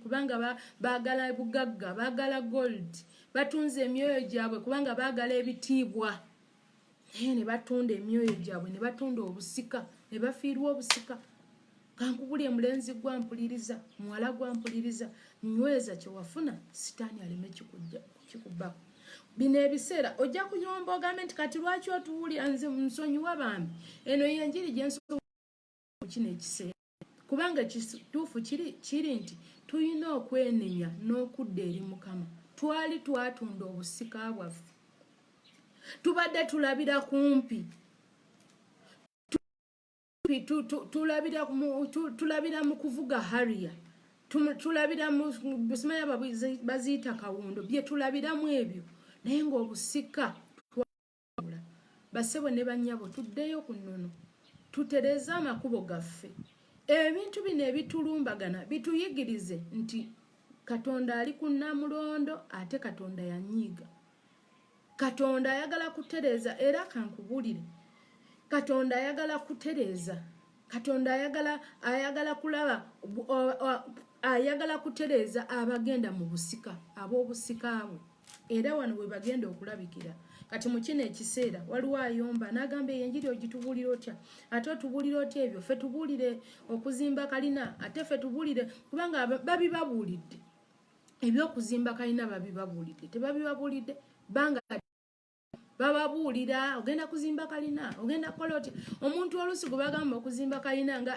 kubanga baagala bugagga baagala gold batunze emyoyo gyabwe kubanga baagala ebitiibwa naye ne batunda emyoyo gyabwe ne batunda obusika ne bafiirwa obusika kankubuli mulenzi gwampuliriza muwala gwampuliriza nyweza kyewafuna sitaani aleme kikubbako bino ebiseera ojja kuyomba ogambe nti kati lwaki otuwulira nze nsonyiwa bambi eno yenjiri gyensobola kino ekiseera kubanga ekituufu kiri nti tulina okwenenya n'okudda eri Mukama twali twatunda obusika bwaffe tubadde tulabira kumpi tulabira mu kuvuga hariya tulabira mu busimaya baziyita kawundo bye tulabiramu ebyo naye ng'obusika twawula basebo ne bannyabo tuddeyo ku nnono tutereze amakubo gaffe ebintu bino ebitulumbagana bituyigirize nti Katonda ali ku Namulondo ate Katonda yanyiiga Katonda ayagala kutereza era kankubulire Katonda ayagala kutereza Katonda ayagala kulaba ayagala kutereza abagenda mu busika ab'obusika bwe era wano bwe bagenda okulabikira kati mu kino ekiseera waliwo ayomba n'agamba enjiri ogitubulira otya ate otubulira otya ebyo ffe tubulire okuzimba kalina ate ffe tubulire kubanga babibabuulidde ebyokuzimba kalina babibabuulidde tebabibabulidde banga bababuulira ogenda kuzimba kalina ogenda kukola otya omuntu olusi gwe bagamba okuzimba kalina nga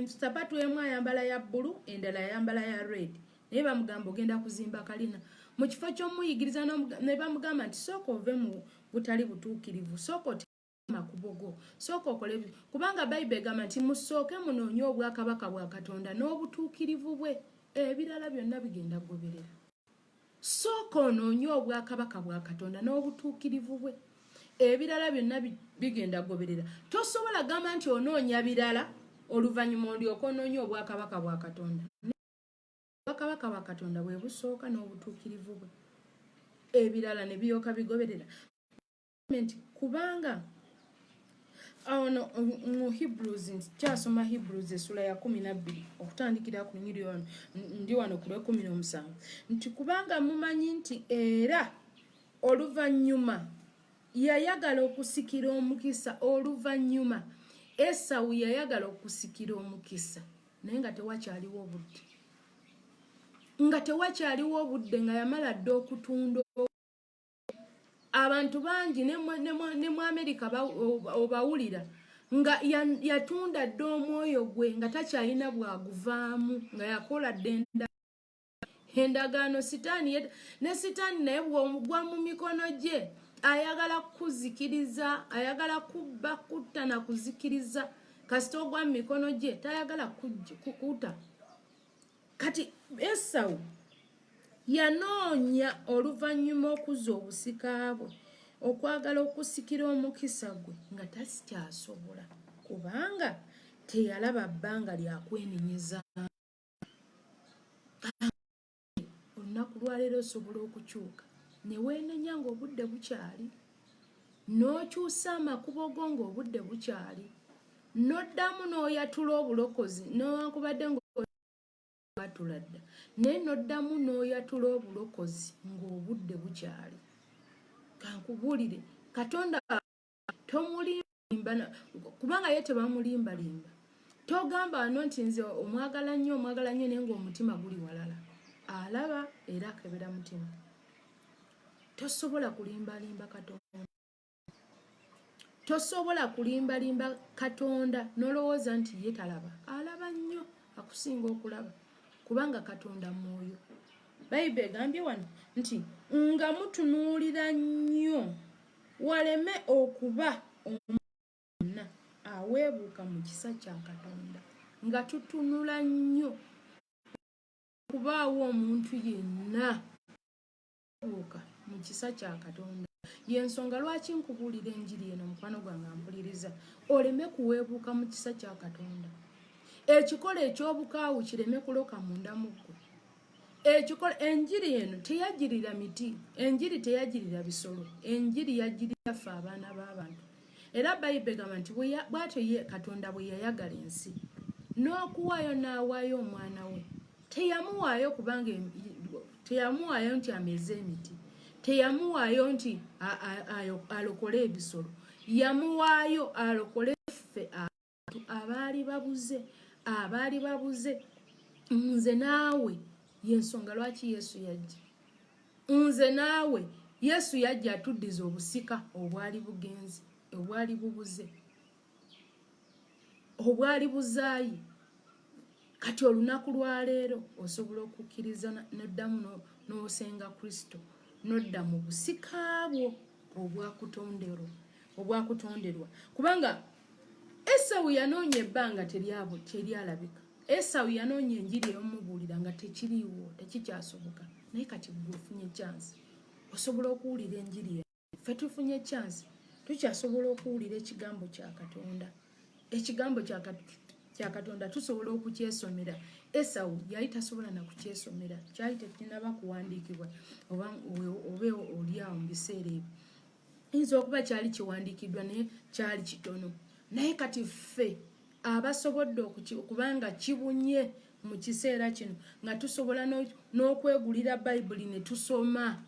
sapatu emu ayambala ya bbulu endala ayambala ya red naye bamugamba ogenda kuzimba kalina mu kifo ky'omuyigiriza ne bamugamba nti sooka ove mu butali butuukirivu sooka oteemakubo go sooka okole kubanga bayibuli egamba nti musooke munoonye obwakabaka bwa Katonda n'obutuukirivu bwe ebirala byonna bigenda goberera sooka onoonye obwakabaka bwa Katonda n'obutuukirivu bwe ebirala byonna bigenda goberera tosobola gamba nti onoonya birala oluvannyuma olyoka onoonye obwakabaka bwa Katonda obwakabaka bwa Katonda bwe busooka n'obutuukirivu bwe ebirala ne byoka bigoberera kubanga ono mu Hebrews kyasoma Hebrews essula ya 12 okutandikira ku miliyoni ndi wano ku 17 nti kubanga mumanyi nti era oluvannyuma yayagala okusikira omukisa oluvannyuma Esawu yayagala okusikira omukisa naye nga tewakyaliwo obudde nga yamala dde okutunda abantu bangi ne mu America obawulira nga yatunda dda omwoyo gwe nga takyalina bwaguvaamu nga yakola ddenda endagaano sitaani ne sitaani naye bw'omugwa mu mikono gye ayagala kuzikiriza, ayagala kubba, kutta na kuzikiriza. Kasita ogwa mu mikono gye tayagala kukuta. Kati Esawu yanoonya oluvannyuma okuzza obusika bwe okwagala okusikira omukisa gwe nga tasikyasobola kubanga teyalaba bbanga lyakwenenyeza. Olunaku lwaleero osobola okukyuka ne weenenya ng'obudde bukyali, n'okyusa amakubo go ng'obudde bukyali, n'oddamu n'oyatula obulokozi newankubadde ng'atula dda, naye n'oddamu n'oyatula obulokozi ng'obudde bukyali. Kankubuulire, Katonda tomulimba kubanga ye tebamulimbalimba. Togamba wano nti nze omwagala nnyo naye ng'omutima guli walala. Alaba era akebera mutima. Tosobola kulimbalimba Katonda. Tosobola kulimbalimba Katonda n'olowooza nti ye talaba. Alaba nnyo, akusinga okulaba kubanga Katonda mwoyo. Bayibuli egambye wano nti nga mutunuulira nnyo waleme okuba omuntu aweebuuka mu kisa kya Katonda. Nga tutunula nnyo kubaawo omuntu yenna aweebuuka mu kisa kya Katonda. Y'ensonga lwaki nkubuulira enjiri eno mukwano gwange ampuliriza, oleme kuweebuuka mu kisa kya Katonda. Ekikola eky'obukaawu kireme kuloka munda mu ggwe. Enjiri eno teyagirira miti, enjiri teyagirira bisolo, enjiri yagirira ffe abaana b'abantu. Era Bayibuli egamba nti bw'atyo ye Katonda bwe yayagala ensi n'okuwaayo n'awaayo omwana we. Teyamuwaayo kubanga teyamuwaayo nti ameze emiti, teyamuwaayo nti alokole ebisolo, yamuwaayo alokole ffe abantu abaali babuze. Nze naawe y'ensonga lwaki Yesu yajja. Nze naawe Yesu yajja atuddiza obusika obwali bugenzi, obwali bubuze, obwali buzaayi. Kati olunaku lwa leero osobola okukkiriza n'oddamu n'osenga Kristo, n'odda mu busika bwo obwakutonderwa. Kubanga Esawu yanoonya ebbanga teryalabika. Esawu yanoonya enjiri ey'omubuulira nga tekiriiwo, tekikyasoboka. Naye kati gwe ofunye chance osobola okuwulira enjiri eno. Ffe tufunye chance tukyasobola okuwulira ekigambo kya Katonda. Ekigambo kya Katonda tusobola okukyesomera. Esawu yali tasobola na kukyesomera, kyali tekinaba kuwandiikibwa oba oli awo mu biseera ebyo. Yinza okuba kyali kiwandiikiddwa naye kyali kitono. Naye kati ffe abasobodde okubanga kibunye mu kiseera kino nga tusobola n'okwegulira Bayibuli ne tusoma,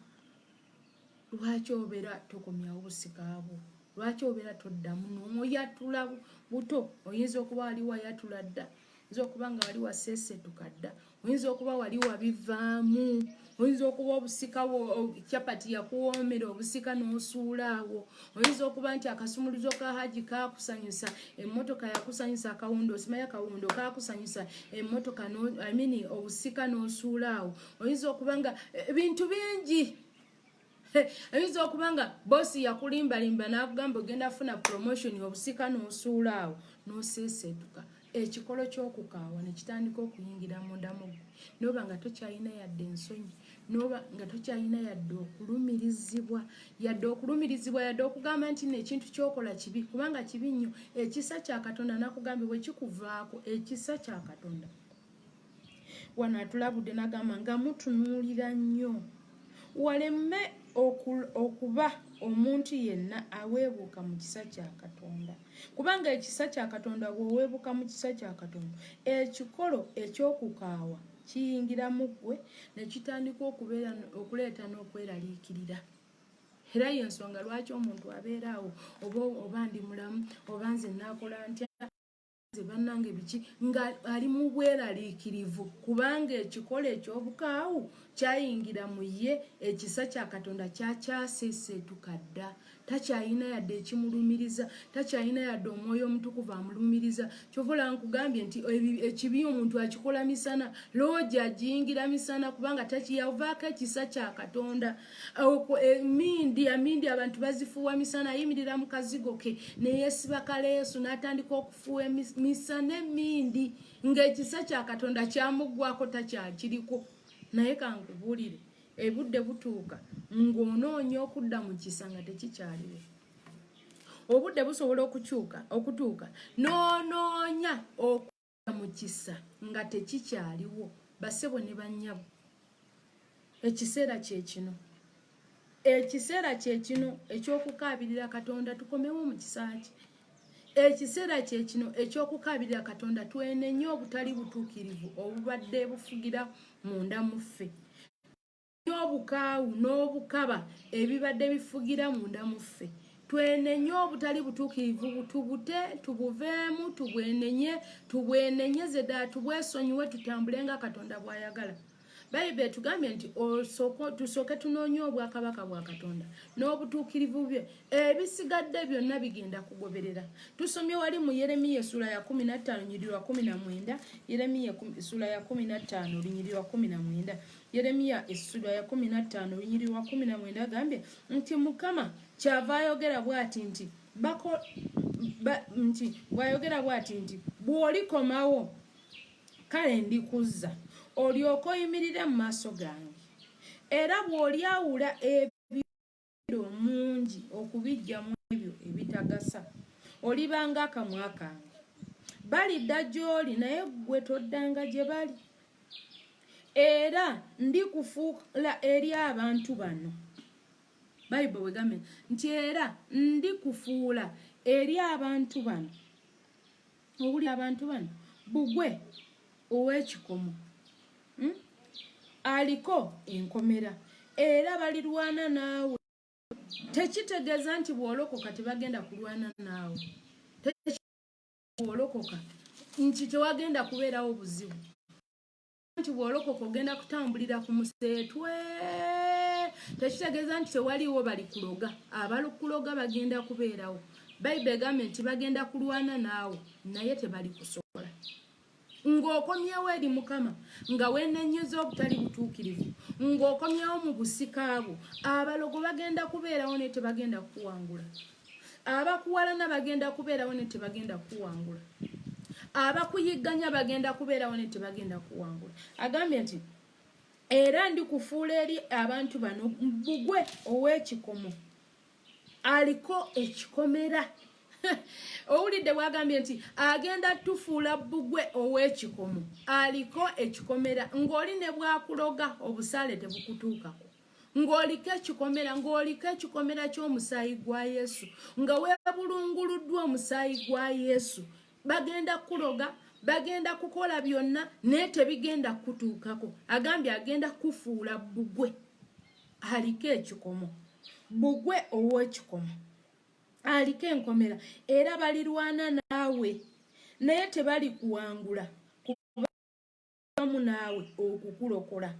lwaki obeera tokomyawo busika bwo? Lwaki obeera toddamu n'oyatula buto? Oyinza okuba wali wayatula dda, oyinza okuba nga wali waseesetuka dda, oyinza okuba wali wabivaamu, oyinza okuba obusika kyapati yakuwoomera obusika n'osuulaawo, oyinza okuba nti akasumuluzo ka Haji kaakusanyusa, emmotoka yakusanyusa, akawundo osimayo akawundo kaakusanyusa, emmotoka obusika n'osuulaawo. Oyinza okuba nga ebintu bingi. Oyinza okuba nga boosi yakulimbalimba n'akugamba ogenda funa promotion, obusika n'osuulaawo n'oseesetuka. Ekikolo ky'okukaawa ne kitandika okuyingira munda mu ggwe, n'oba nga tokyalina yadde ensonyi, n'oba nga tokyalina yadde okulumirizibwa, yadde okugamba nti ekintu ky'okola kibi, kubanga kibi nnyo. Ekisa kya Katonda nakugambye bwe kikuvaako, ekisa kya Katonda. Wano atulabudde n'agamba nga mutunuulira nnyo waleme okuba omuntu yenna aweebuuka mu kisa kya Katonda. Kubanga ekisa kya Katonda bw'oweebuuka mu kisa kya Katonda, ekikolo eky'okukaawa kiyingira mu ggwe ne kitandika okuleeta n'okweraliikirira. Era y'ensonga lwaki omuntu abeeraawo oba ndi mulamu oba nze naakola ntya nze bannange biki nga ali mu bweraliikirivu, kubanga ekikolo eky'obukaawu kyayingira mu ye ekisa kya Katonda kyakyaseeseetuka dda. Takyayina yadde ekimulumiriza, takyayina yadde omwoyo omutukuvu amulumiriza. Kyovula nkugambye nti ekibi omuntu akikola misana, loogi agiyingira misana kubanga takiyavaako ekisa kya Katonda. Amindi abantu bazifuuwa misana, ayimirira mu kazigo ke neyeesiba kaleesu n'atandika okufuuwa misana emindi ng'ekisa kya Katonda kyamuggwako takyakiriko. Naye kankubuulire, ebudde butuuka ng'onoonya okudda mu kisa nga tekikyaliwo. Obudde busobola okutuuka n'onoonya okudda mu kisa nga tekikyaliwo. Bassebo ne bannyabo, ekiseera kye kino. Ekiseera kye kino eky'okukaabirira Katonda tukomewo mu kisa kye. Ekiseera kye kino eky'okukaabirira Katonda twenenye obutali butuukirivu obubadde bufugira munda mu ffe. Obukaawu n'obukaba ebibadde bifugira munda mu ffe. Twenenye obutali butuukirivu tubuveemu, tubwenenyeze ddala, tubwesonyiwe, tutambule nga Katonda bw'ayagala. Bayibuli etugambye nti tusooke tunoonye obwakabaka bwa Katonda n'obutuukirivu bye, ebisigadde byonna bigenda kugoberera. Tusomye wali mu Yeremiya essula ya 15 lunyiriri lwa 19. Yeremiya essula ya 15 lunyiriri lwa 19. Yeremiya essula ya 15 lunyiriri lwa 19 agambye nti Mukama kyava ayogera bw'ati nti bw'ayogera bw'ati nti bw'olikomawo kale ndikuzza olyoke oyimirire mu maaso gange, era bw'olyawula ebiro mungi okubijja mu ebyo ebitagasa olibanga akamwa kange. Balidda gy'oli naye gwe toddanga gye bali, era ndikufuula eri abantu bano. Bayibuli wegambye nti era ndikufuula eri abantu bano. Owuli abantu bano bugwe ow'ekikomo aliko enkomera, era balirwana naawe. Tekitegeeza nti bw'olokoka tebagenda kulwana naawe. Bw'olokoka nti tewagenda kubeerawo buzibu. Nti bw'olokoka ogenda kutambulira ku museetwe. Tekitegeeza nti tewaliwo bali kuloga. Abalukuloga bagenda kubeerawo. Bayibuli egambye nti bagenda kulwana naawe naye tebali kusobola. Ng'okomyewo eri Mukama nga weenenyeza obutali butuukirivu, ng'okomyewo mu busika bwo, abalogo bagenda kubeerawo ne tebagenda kuwangula. Abakuwalana bagenda kubeerawo ne tebagenda kuwangula. Abakuyigganya bagenda kubeerawo ne tebagenda kuwangula. Agambye nti era ndikufuula eri abantu bano bugwe ow'ekikomo aliko ekikomera. Owulidde bwagambye nti agenda tufuula bugwe ow'ekikomo aliko ekikomera, ng'oli ne bwakuloga obusaale tebukutuukako, ng'oliko ekikomera ky'omusaayi gwa Yesu, nga weebulunguluddwa omusaayi gwa Yesu. Bagenda kuloga, bagenda kukola byonna naye tebigenda kutuukako. Agambye agenda kufuula bugwe aliko ekikomo, bugwe ow'ekikomo aliko enkomera, era balirwana naawe naye tebali kuwangula kubamu naawe okukulokola.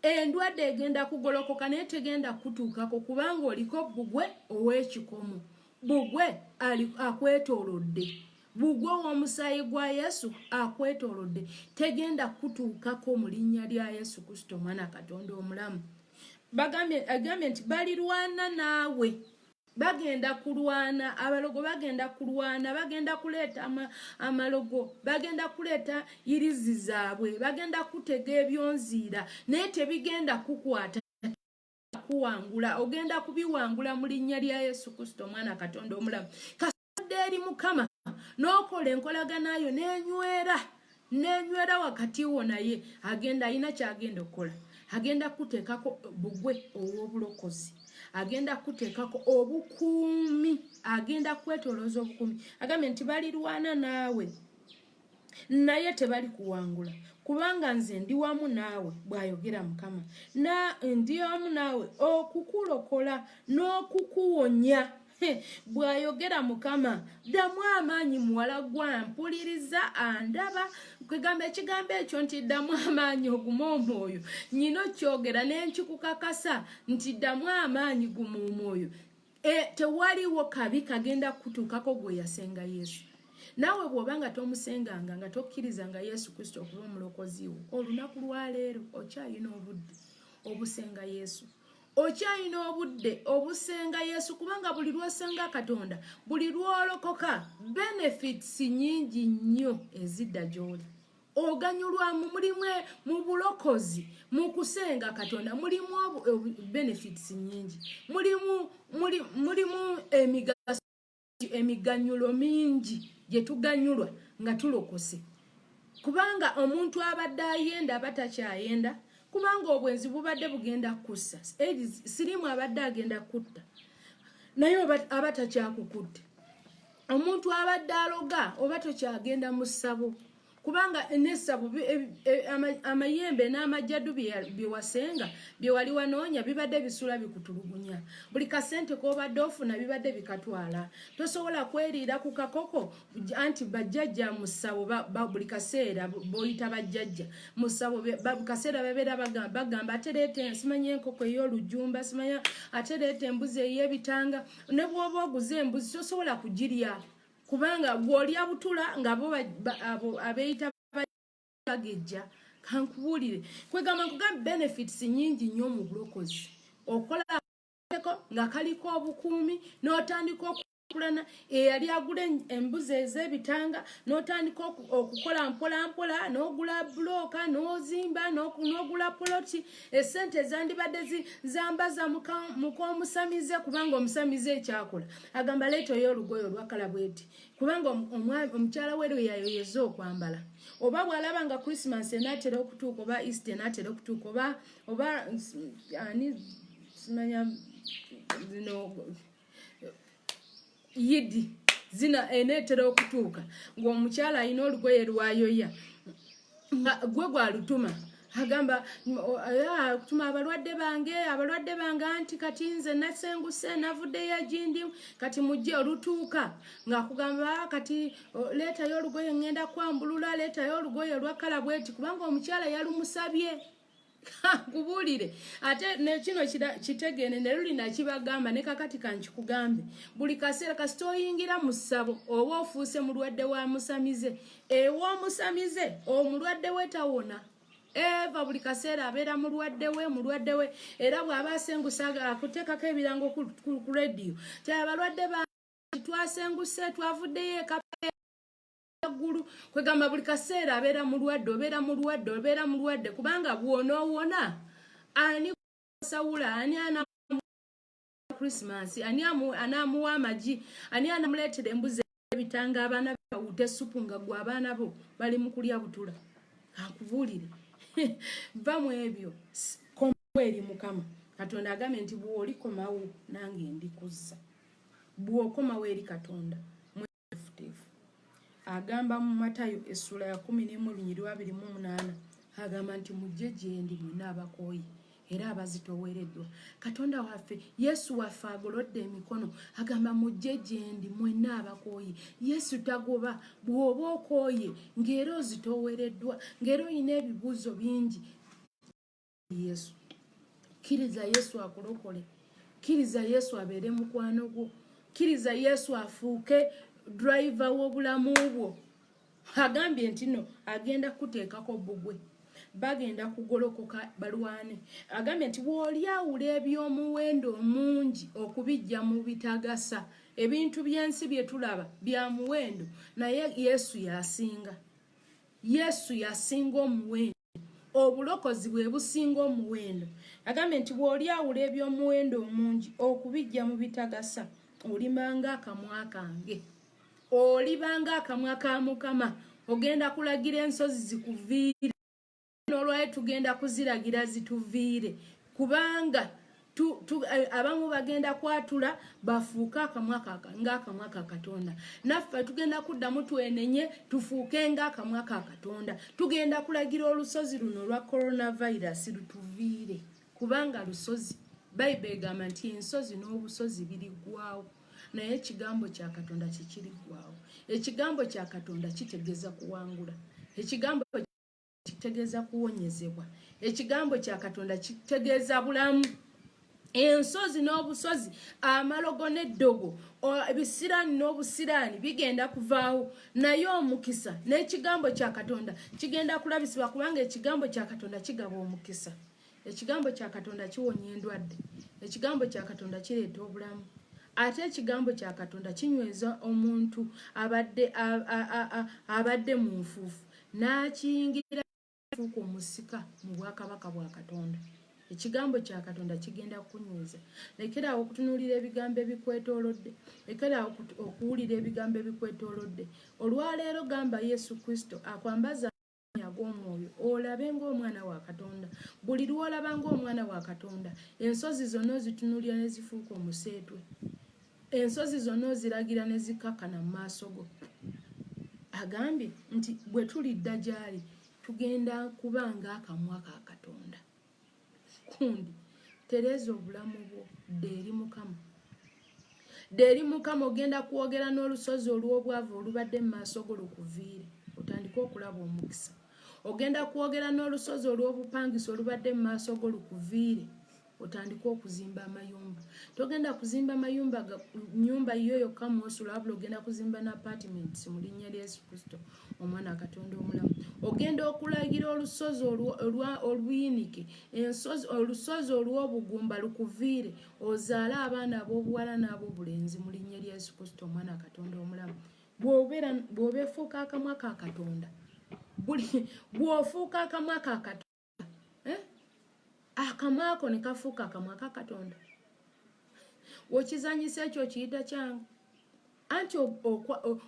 Endwadde egenda kugolokoka naye tegenda kutuukako kubanga oliko bugwe ow'ekikomo, bugwe akwetoolodde, bugwe ow'omusaayi gwa Yesu akwetoolodde. Tegenda kutuukako mu linnya lya Yesu Kristo Mwana Katonda omulamu. Agambye nti balirwana naawe. Bagenda kulwana, abalogo bagenda kulwana, bagenda kuleeta amalogo, bagenda kuleeta irizi zaabwe, bagenda kutega ebyonziira naye tebigenda kukwata kuwangula. Ogenda kubiwangula mu linnya lya Yesu Kristo Mwana Katonda omulamu. Kasodde eri Mukama n'okola enkolaganayo n'enywera wakati wo naye, alina kyagenda okukola. Agenda kuteekako bugwe ow'obulokozi, agenda kuteekako obukuumi, agenda kwetolooza obukuumi. Agambye nti balirwana naawe naye tebali kuwangula kubanga nze ndi wamu naawe, bw'ayogera Mukama. Ndi wamu naawe okukulokola n'okukuwonya. bw'ayogera Mukama ddamu amaanyi muwala gwa mpuliriza andaba kwegamba ekigambo ekyo nti ddamu amaanyi oguma omwoyo nyino kyogera n'enkikukakasa nti ddamu amaanyi guma omwoyo tewaliwo kabi kagenda kutuukako gwe yasenga Yesu. Nawe bw'obanga tomusenganga nga tokkirizanga Yesu Kristo okuba omulokozi wo olunaku lwa leero okyayina obudde obusenga Yesu. Okyayina obudde obusenga Yesu kubanga buli lwosenga Katonda buli lwolokoka benefits nyingi nnyo ezidda gy'oli. Oganyulwa mu bulokozi mu kusenga Katonda mulimu benefits nyingi. Mulimu emiganyulo mingi gye tuganyulwa nga tulokose. Kubanga omuntu abadde ayenda batakyayenda kubanga obwenzi bubadde bugenda kussa. Sirimu abadde agenda kutta naye abatakyakukutte. Omuntu abadde aloga oba tokyagenda mu ssabo kubanga n'essabo amayembe n'amajjadu bye wasenga bye wali wanoonya bibadde bisula bikutulugunya. Buli kasente k'obadde ofuna bibadde bikatwala. Tosobola kweriira ku kakoko anti bajjajja mu ssabo buli kaseera b'oyita bajjajja mu ssabo kaseera babeera bagamba ate leeta simanya enkoko ey'olujumba simanya ate leeta embuzi ey'ebitanga. Ne bw'oba oguze embuzi tosobola kugirya kubanga bw'olya butula ng'abo abeeyita bagejja. Kankubulire kwegamba nkugamba benefits nyingi nnyo mu bulokozi. Okola nga kaliko obukuumi n'otandika okukulana eyali agula embuzi ez'ebitanga n'otandika okukola mpola mpola n'ogula buloka n'ozimba n'ogula poloti essente ezandibadde zambaza muk'omusamize kubanga omusamize ekyakola agamba leeta y'olugoye olwakala bweti kubanga omukyala we lwe yayoyeza okwambala oba bw'alaba nga Christmas enaatera okutuuka oba Easter enaatera okutuuka oba ani simanya zino yidi zina eneetera okutuuka ng'omukyala alina olugoye lwayoya nga gwe gwalutuma agamba kutuma abalwadde bange anti kati nze nasenguse navuddeyo agindi kati mujje olutuuka ng'akugamba kati leetayo olugoye ngenda kwambulula leetayo olugoye olwakala bweti kubanga omukyala yalumusabye. Kubulire ate ne kino kitegene ne luli nakibagamba ne kakati kankikugambe buli kaseera kasitoyingira mu ssabo oba ofuuse mulwadde wa musamize ew'omusamize omulwadde we tawona. Eva buli kaseera abeera mulwadde we era bw'aba asengusa akuteekako ebirango ku radio ti abalwadde twasenguse twavuddeyo eka gulu kwegamba buli kaseera abeera mulwadde kubanga bw'onoowona ani sawula ani ana Christmas ani anaamuwa amagi ani anamuleetera embuzi ebitanga abaana bawute supu nga gwe abaana bo bali mu kulya butula. Akubulire va mu ebyo eri Mukama Katonda agambye nti bw'olikomawo nange ndikuzza. Bw'okomawo eri Katonda mwefuteefu. Agamba mu Matayo essula ya 11:28 agamba nti mujje gye ndi mwenna abakooye era abazitoowereddwa. Katonda waffe Yesu waffe agolodde emikono agamba mujje gye ndi mwenna abakooye. Yesu tagoba bw'oba okooye ng'era ozitoowereddwa ng'era oyina ebibuuzo bingi. Yesu kkiriza Yesu akulokole, kkiriza Yesu abeere mukwano gwo, kkiriza Yesu afuuke driver w'obulamu bwo. Agambye nti no agenda kuteekako bbugwe bagenda kugolokoka balwane. Agambye nti bw'olyawula eby'omuwendo omungi okubijja mu bitagasa ebintu by'ensi bye tulaba bya muwendo naye Yesu yasinga omuwendo. Obulokozi bwe businga omuwendo. Agambye nti bw'olyawula eby'omuwendo omungi okubijja mu bitagasa olimanga akamwa kange, olibanga akamwa ka Mukama. Ogenda kulagira ensozi zikuviire n'olwayo tugenda kuziragira zituviire kubanga abamu bagenda kwatula bafuuka akamwa ng'akamwa ka Katonda. Naffe tugenda kuddamu twenenye tufuuke ng'akamwa ka Katonda. Tugenda kulagira olusozi luno lwa coronavirus lutuviire kubanga lusozi Bayibuli egamba nti ensozi n'obusozi biriggwaawo naye ekigambo kya Katonda kikiriggwaawo. Ekigambo kya Katonda kitegeeza kuwangula. Ekigambo kitegeeza kuwonyezebwa. Ekigambo kya Katonda kitegeeza bulamu. Ensozi n'obusozi, amalogo n'eddogo, ebisiraani n'obusiraani bigenda kuvaawo, naye omukisa n'ekigambo kya Katonda kigenda kulabisibwa, kubanga ekigambo kya Katonda kigaba omukisa. Ekigambo kya Katonda kiwonya endwadde. Ekigambo kya Katonda kireeta obulamu. Ate ekigambo kya Katonda kinyweza omuntu abadde mu nfuufu n'akiyingira afuuka omusika mu bwakabaka bwa Katonda. Ekigambo kya Katonda kigenda kunyweza. Lekera okutunuulira ebigambo ebikwetoolodde. Lekera okuwulira ebigambo ebikwetoolodde. Olwaleero gamba Yesu Kristo akwambaza ag'omwoyo olabe ng'omwana wa Katonda. Buli lw'olaba ng'omwana wa Katonda, ensozi zonna ozitunuulira ne zifuuka omuseetwe. Ensozi zonna oziragira ne zikakkana mu maaso go. Agambye nti bwe tulidda gy'ali tugenda kuba ng'akamwa ka Katonda. Kundi tereza obulamu bwo dde eri Mukama. Dde eri Mukama ogenda kwogera n'olusozi olw'obwavu olubadde mu maaso go lukuviire, otandike okulaba omukisa. Ogenda kwogera n'olusozi olw'obupangisa olubadde mu maaso go lukuviire, otandike okuzimba amayumba. Togenda kuzimba nyumba yo yokka mw'osula, wabula ogenda kuzimba n'apartments mu linnya lya Yesu Kristo, omwana wa Katonda omulamu. Ogenda okulagira olusozi oluyinike, olusozi olw'obugumba lukuviire, ozaale abaana ab'obuwala n'ab'obulenzi mu linnya lya Yesu Kristo, omwana wa Katonda omulamu. Bw'obeefuuka akamwa ka Katonda, bw'ofuuka akamwa ka Katonda, akamwa ako ne kafuuka akamwa ka Katonda, wekizanyisa ekyo kiyita kyangu, anti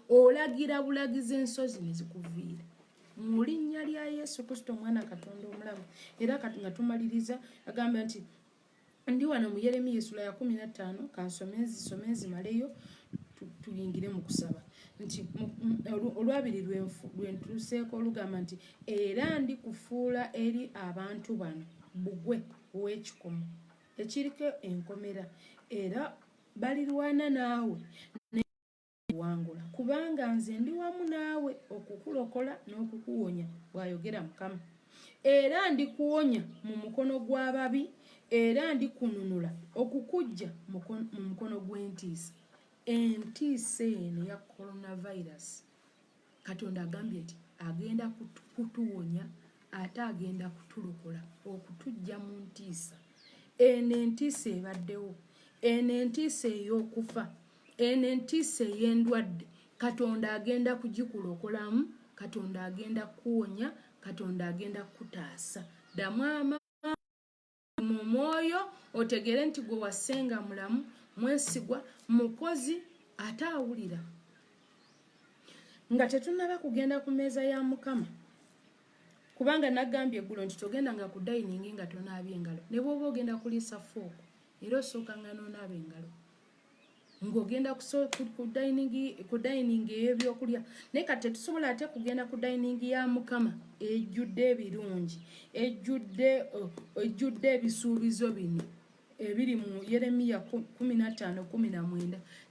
olagira bulagizi ensozi ne zikuviira mu linnya lya Yesu Kristo, omwana Katonda omulamu. Era nga tumaliriza agamba nti ndi wano mu Yeremiya essula ya 15, kansome nzimaleyo tuyingire mu kusaba. Nti olwabiri lwentuuseeko olugamba nti era ndikufuula eri abantu bano bbugwe ow'ekikomo ekiriko enkomera, era balirwana naawe wangula, kubanga nze ndi wamu naawe okukulokola n'okukuwonya, bw'ayogera Mukama. Era ndikuwonya mu mukono gw'ababi, era ndikununula okukuggya mu mukono gw'entiisa. Entiisa eno ya coronavirus, Katonda agambye nti agenda kutuwonya, ate agenda kutulokola okutuggya mu ntiisa. Eno entiisa ebaddewo, eno entiisa ey'okufa, eno entiisa ey'endwadde, Katonda agenda kugikulokolamu, Katonda agenda kuwonya, Katonda agenda kutaasa. Ddamu amaanyi mu mwoyo otegere nti gwe wassenga mulamu, mwesigwa, mukozi, ate awulira. Nga tetunnaba kugenda ku mmeeza ya Mukama, kubanga nagambye eggulo nti togenda nga ku dayiningi nga tonaabye engalo. Ne bw'oba ogenda kuliisa fooko, era osooka nga n'onaaba engalo, ng'ogenda ku dayiningi ey'ebyokulya. Naye kati tetusobola ate kugenda ku dayiningi ya Mukama ejjudde ebirungi, ejjudde ebisuubizo bino ebiri mu Yeremiya 15:19,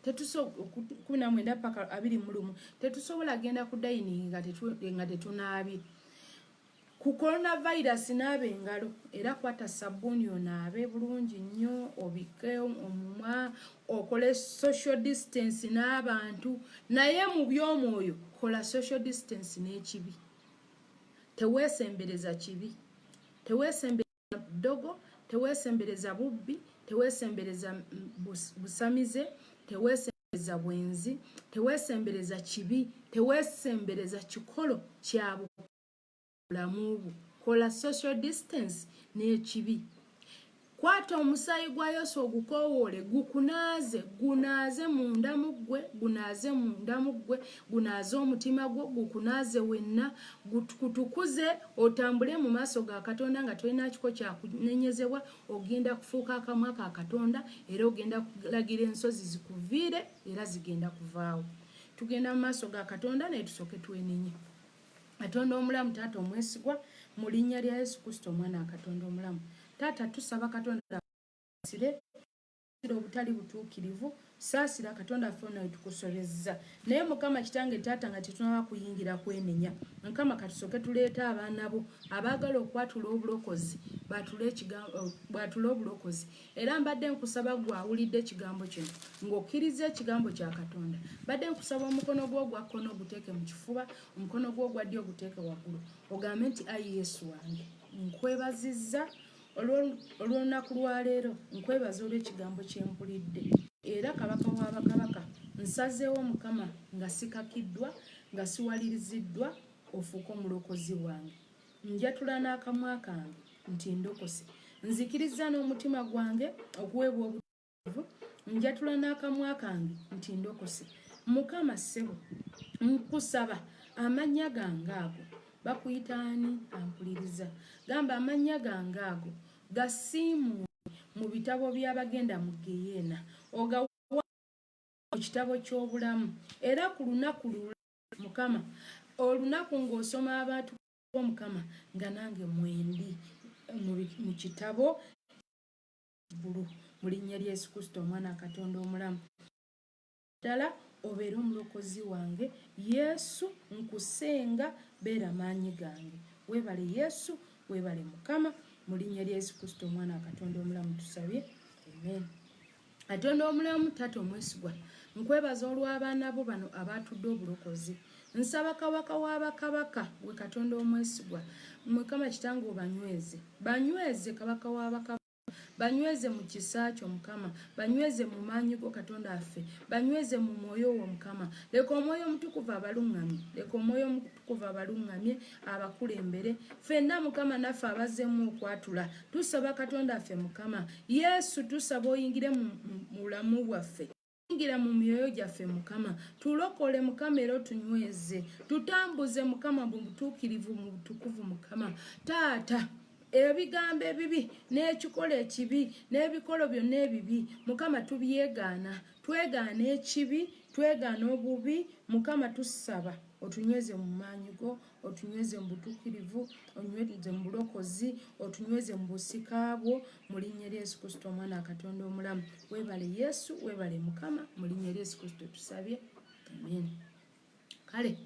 19 paka 21. Tetusobola genda ku dayiningi nga tetunaabye. Ku coronavirus naabe engalo, era kwata sabbuuni onaabe bulungi nnyo, obike omumwa, okole social distance n'abantu, naye mu by'omwoyo kola social distance n'ekibi. Teweesembereza kibi, teweesembereza ddogo, teweesembereza bubbi, teweesembereza busamize, teweesembereza bwenzi, teweesembereza kibi, teweesembereza kikolo kya bulamu bwo. Kola social distance n'ekibi. Kwata omusaayi gwa Yesu ogukoowoole, gunaaze munda mu ggwe, gunaaze omutima gwo, gukunaaze wenna, gutukuze, otambule mu maaso ga Katonda nga tolina kiko kyakunenyezebwa. Ogenda kufuuka akamwa ka Katonda, era ogenda kulagira ensozi zikuviire, era zigenda kuvaawo. Tugenda mu maaso ga Katonda naye tusooke twenenye. Katonda omulamu, Taata omwesigwa, mu linnya lya Yesu Kristo, omwana wa Katonda omulamu. Taata tusaba Katonda asire obutali butuukirivu saasira katonda affe we tukusobezza naye mukama kitange taata nga tetunaba kuyingira kwenenya mukama katusoke tuleeta abaana bo abaagala okwatula obulokozi bwatula obulokozi era mbadde nkusaba gwe awulidde ekigambo kino ng'okkiriza ekigambo kya katonda mbadde nkusaba omukono gwo ogwa kkono oguteeke mu kifuba omukono gwo ogwa ddyo oguteeke waggulu ogambe nti ayi yesu wange nkwebazizza olw'olunaku lwaleero nkwebaza olw'ekigambo kye mpulidde era kabaka wa bakabaka nsazeewo mukama nga sikakiddwa nga siwaliriziddwa ofuuka omulokozi wange njatula n'akamwa kange nti ndokose nzikiriza n'omutima gwange okuweebwa obutuufu njatula n'akamwa kange nti ndokose mukama ssebo nkusaba amannya gange ago bakuyitaani ampuliriza gamba amannya gange ago gasiimuule mu bitabo by'abagenda mu geyeena ogawa mu kitabo ky'obulamu era ku lunaku mukama olunaku ng'osoma abantu mukama nga nange mwendi mu kitabo bulu mu linnya lya Yesu Kristo omwana katonda omulamu ddala obeere omulokozi wange Yesu nkusenga beera maanyi gange weebale Yesu weebale mukama mu linnya lya Yesu Kristo omwana katonda omulamu tusabye amen. Katonda omulamu taata omwesigwa nkwebaza olw'abaana bo bano abaatudde obulokozi nsaba kabaka w'abakabaka gwe katonda omwesigwa mukama kitange banyweze kabaka w'abakabaka banyweze mu kisa kyo mukama banyweze mu maanyi go katonda affe banyweze mu mwoyo wo mukama leka omwoyo omutukuvu abalungamye abakulembere ffenna mukama naffe abazeemu okwatula tusaba katonda affe mukama Yesu tusaba oyingire mu bulamu bwaffe ingira mu myoyo gyaffe mukama tulokole mukama era tunyweze tutambuze mukama mu butuukirivu mu butukuvu mukama taata ebigambo ebibi n'ekikola ekibi n'ebikolo byonna ebibi mukama tubyegaana twegaana ekibi twegaana obubi mukama tusaba otunyweze mu maanyi go otunyweze mu butuukirivu onyweze mu bulokozi otunyweze mu busika bwo mu linnya lya Yesu Kristo omwana katonda omulamu weebale Yesu weebale mukama mu linnya lya Yesu Kristo tusabye amen. Kale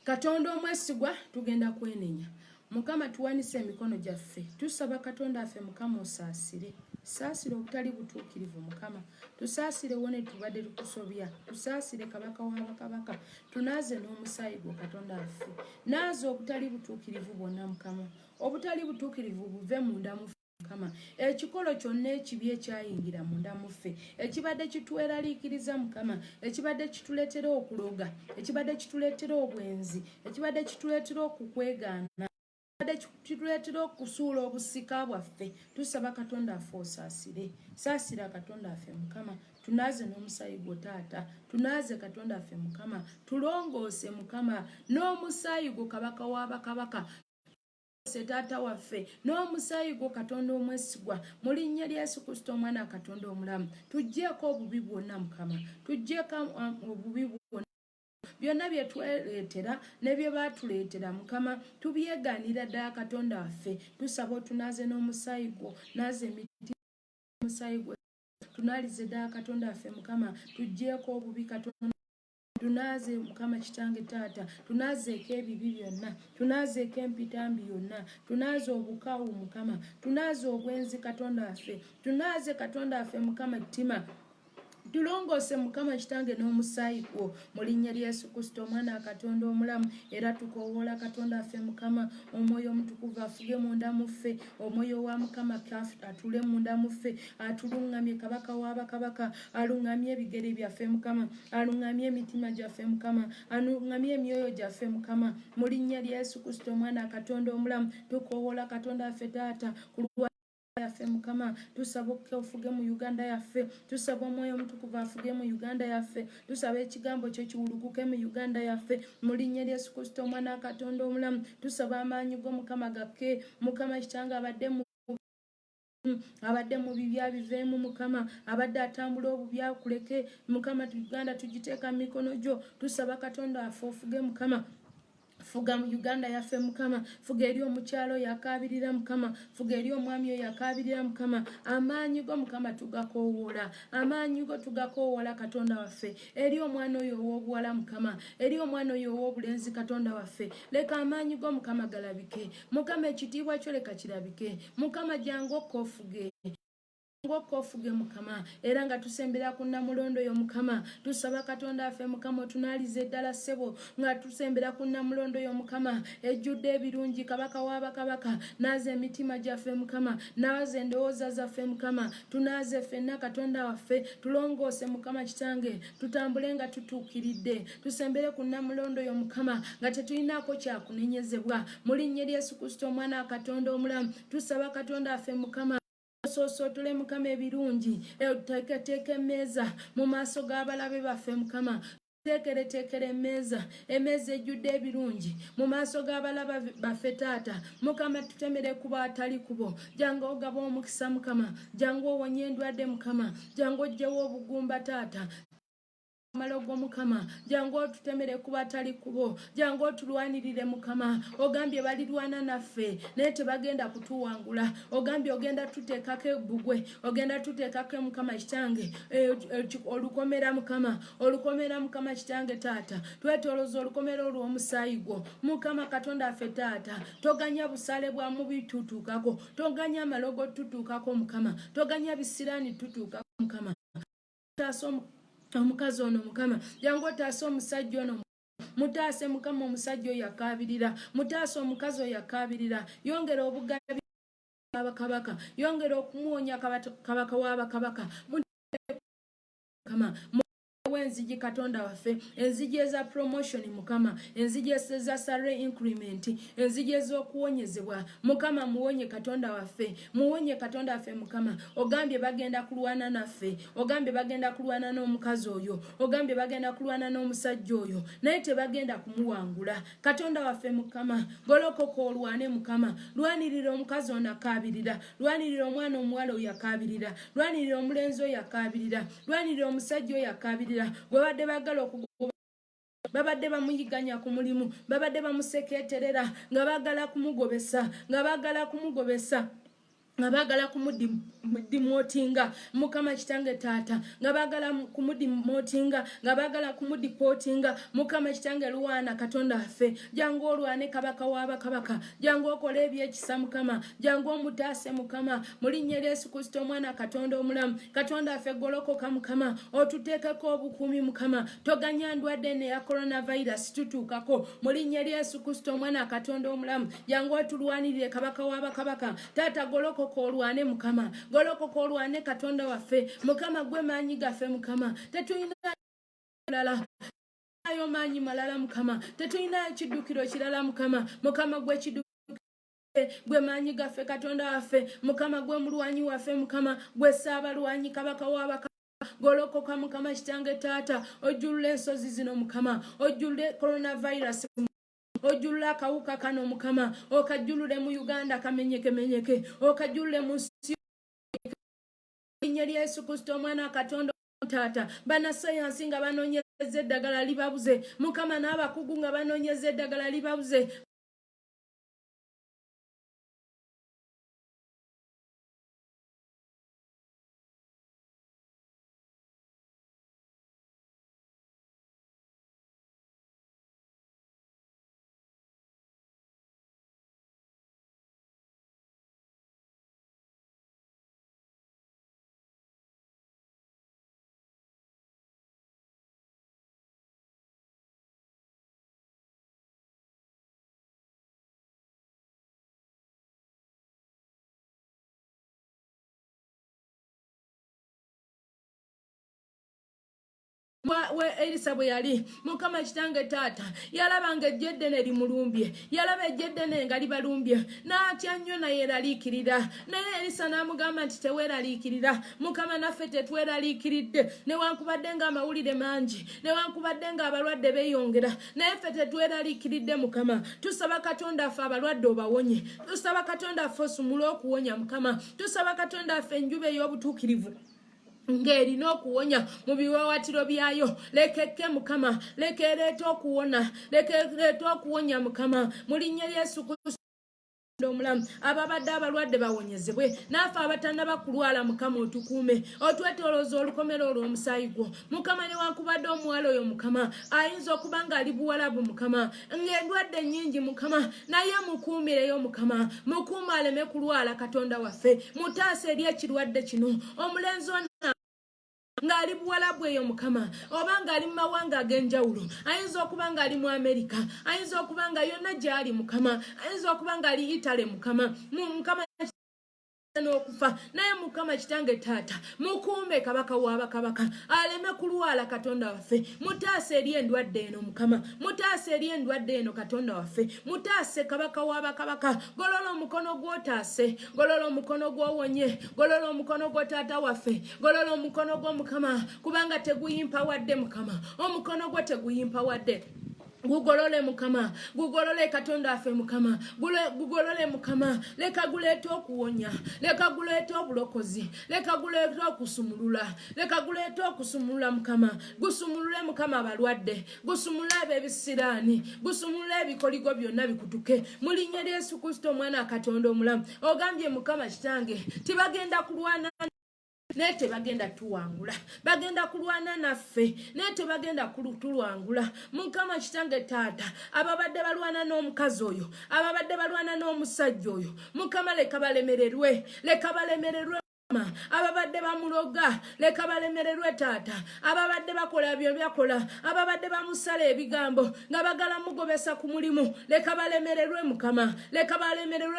katonda omwesigwa tugenda kwenenya mukama tuwanise emikono gyaffe tusaba katonda affe mukama osaasire saasire obutali butuukirivu mukama tusaasire wone tubadde tukusobya tusaasire kabaka w'abakabaka tunaaze n'omusaayi gwo katonda affe naaze obutali butuukirivu bwonna mukama obutali butuukirivu buve munda mu mukama ekikolo kyonna ekibi ekyayingira munda muffe ekibadde kitweraliikiriza mukama ekibadde kituleetera okuloga ekibadde kituleetera obwenzi ekibadde kituleetera okukwegaana kituleetera okusuula obusika bwaffe tusaba katonda affe osaasire saasira katonda affe mukama tunaaze n'omusaayi gwo taata tunaaze katonda affe mukama tulongoose mukama n'omusaayi gwo kabaka w'abakabaka taata waffe n'omusaayi gwo katonda omwesigwa mu linnya lya Yesu Kristo omwana katonda omulamu tuggyeeko obubi bwonna mukama tuggyeeko obubi bwonna byonna bye twereetera ne bye baatuleetera mukama tubyegaanira ddala katonda waffe tusaba otunaaze n'omusaayi gwo naaze emitima omusaayi gwo tunaalize ddala katonda waffe mukama tuggyeeko obubi katonda tunaaze mukama kitange taata tunaazeeko ebibi byonna tunaazeeko empitambi yonna tunaaze obukaawu mukama tunaaze obwenzi katonda waffe tunaaze katonda waffe mukama ttima tulongoose mukama kitange n'omusaayi gwo mu linnya lya Yesu Kristo omwana katonda omulamu era tukoowoola katonda affe mukama omwoyo omutukuvu afuge munda muffe omwoyo wa mukama atule munda muffe atulungamye kabaka w'abakabaka alungamye ebigere byaffe mukama alungamye emitima gyaffe mukama alungamye emyoyo gyaffe mukama mu linnya lya Yesu Kristo omwana katonda omulamu tukoowoola katonda affe taata yaffe mukama tusaba ofuge mu Uganda yaffe tusaba omwoyo omutukuvu afuge mu Uganda yaffe tusaba ekigambo kyo kiwulukuke mu Uganda yaffe mu linnya lya Yesu Kristo omwana katonda omulamu tusaba amaanyi go mukama gakke mukama kitange abadde mu bibya biveemu mukama abadde atambula obubya kuleke mukama Uganda tugiteeka mu mikono gyo tusaba katonda affe ofuge mukama fuga mu Uganda yaffe mukama fuga eri omukyalo yakabirira mukama fuga eri omwami yakabirira mukama amaanyi go mukama tugakoowola amaanyi go tugakoowola katonda waffe eri omwana oyo ow'obuwala mukama eri omwana oyo ow'obulenzi katonda waffe leka amaanyi go mukama galabike mukama ekitiibwa kyo leka kirabike mukama jangu okoofuge ngokofuge mukama era nga tusembera ku namulondo yo mukama tusaba katonda afe mukama tunalize ddala sebo nga tusembera ku namulondo yo mukama ejjudde ebirungi kabaka w'abakabaka naze emitima gyaffe mukama naze endowooza zaffe mukama tunaze ffenna katonda waffe tulongoose mukama kitange tutambule nga tutuukiridde tusembere ku namulondo yo mukama nga tetulinaako kyakunenyezebwa mu linnya lya Yesu Kristo omwana wa katonda omulamu tusaba katonda afe mukama soso tule mukama ebirungi teeka emmeeza mu maaso g'abalabe baffe mukama teekere emmeeza ejjudde ebirungi mu maaso g'abalaba baffe taata mukama tutemere kuba atali kubo jangu ogaba omukisa mukama jangu owonye endwadde mukama jangu oggyewo obugumba taata malogo mukama jangu otutemere kuba atali kubo jangu otulwanirire mukama ogambye balirwana naffe naye tebagenda kutuwangula ogambye ogenda tuteekako ebbugwe ogenda tuteekako mukama kitange olukomera mukama kitange taata twetoloza olukomera olw'omusaayi gwo mukama katonda affe taata toganya busale bwa mubi tutuukako toganya amalogo tutuukako mukama toganya bisiraani tutuukako mukama omukazi ono mukama jangu otaase omusajja ono mutaase mukama omusajja oyo yakabirira mutaase omukazi oyo yakabirira yongera obugabi abakabaka yongera okumuwonya kabaka w'abakabaka mukama enzigi katonda waffe enzigi eza promotion mukama enzigi eza salary increment enzigi ez'okuwonyezebwa mukama muwonye katonda waffe mukama ogambye bagenda kulwana naffe ogambye bagenda kulwana n'omukazi oyo ogambye bagenda kulwana n'omusajja oyo naye tebagenda kumuwangula katonda waffe mukama golokoka olwane mukama lwanirira omukazi ono akabirira lwanirira omwana omuwala oyo akabirira lwanirira omulenzi oyo akabirira lwanirira omusajja oyo akabirira wabadde bagala okugoba babadde bamuyiganya ku mulimu babadde bamuseketerera nga bagala kumugobesa nga bagala kumudimotinga mukama kitange taata nga bagala kumudimotinga nga bagala kumudipotinga mukama kitange luwana katonda affe jangu olwane kabaka w'abakabaka jangu okole ebyekisa mukama jangu omutaase mukama mu linnya lya Yesu Kristo omwana katonda omulamu katonda affe golokoka mukama otuteekeko obukuumi mukama toganya ndwadde ne ya coronavirus tutuukako mu linnya lya Yesu Kristo omwana katonda omulamu jangu otulwanirire kabaka w'abakabaka taata golokoka olwane mukama golokoka olwane katonda waffe mukama gwe maanyi gaffe mukama tetulina lala ayo maanyi malala mukama tetulina kiddukiro kirala mukama gwe kiddukiro gwe maanyi gaffe katonda waffe mukama gwe mulwanyi waffe mukama gwe saabalwanyi kabaka w'abakabaka golokoka mukama kitange taata ojjulula ensozi zino mukama ojjulule coronavirus ojjulula akawuka kano mukama okajjulule mu Uganda kamenyeke okajjulule mu linnya lya Yesu Kristo omwana katonda taata bannasayansi nga banoonyeza eddagala libabuze mukama n'abakugu nga banoonyeza eddagala libabuze we Elisa bwe yali mukama kitange taata yalaba nga ejjedde ne limulumbye yalaba ejjedde ne nga libalumbye n'atya nnyo naye eraliikirira naye Elisa n'amugamba nti teweeraliikirira mukama naffe tetweraliikiridde newankubadde nga amawulire mangi newankubadde nga abalwadde beeyongera naye ffe tetweraliikiridde mukama tusaba katonda affe abalwadde obawonye tusaba katonda affe osumule okuwonya mukama tusaba katonda affe enjuba ey'obutuukirivu ngeri n'okuwonya mu biwawatiro byayo lekeke mukama lekereeta okuwona lekereeta okuwonya mukama mu linnya lya Yesu Kristo omulamu ababadde abalwadde bawonyezebwe naafe abatannaba kulwala mukama otukuume otwetolooza olukomero olw'omusaayi gwo mukama newankubadde omuwala oyo mukama ayinza okuba ng'ali buwalabu mukama ng'endwadde nnyingi mukama naye mukuumireyo mukama mukuuma aleme kulwala katonda waffe mutaasa eri ekirwadde kino omulenzi ngali buwalabu eyo mukama oba ngali mu mawanga ag'enjawulo ayinza okuba ngali mu Amerika ayinza okuba nga yonna gyali mukama ayinza okuba ngali Italy mukama mukama n'okufa naye mukama kitange taata mukuume kabaka w'abakabaka aleme kulwala katonda waffe mutaase eri endwadde eno mukama mutaase eri endwadde eno katonda waffe mutaase kabaka w'abakabaka golola omukono gw'otaase golola omukono gw'owonye golola omukono gw'otaata waffe golola omukono gw'omukama kubanga teguyimpa wadde mukama omukono gwo teguyimpa wadde gugolole mukama gugolole katonda affe mukama gugolole mukama leka guleeta okuwonya leka guleeta obulokozi leka guleeta okusumulula leka guleeta okusumulula mukama gusumulule mukama abalwadde gusumulule ab'ebisiraani gusumulule ebikoligo byonna bikutuke mu linnya lya Yesu Kristo omwana katonda omulamu ogambye mukama kitange tibagenda kulwana naye tebagenda tuwangula bagenda kulwana naffe naye tebagenda tulwangula mukama kitange taata ababadde balwana n'omukazi oyo ababadde balwana n'omusajja oyo mukama leka balemererwe ababadde bamuloga leka balemererwe taata ababadde bakola byo byakola ababadde bamusala ebigambo nga bagala mugobesa ku mulimu leka balemererwe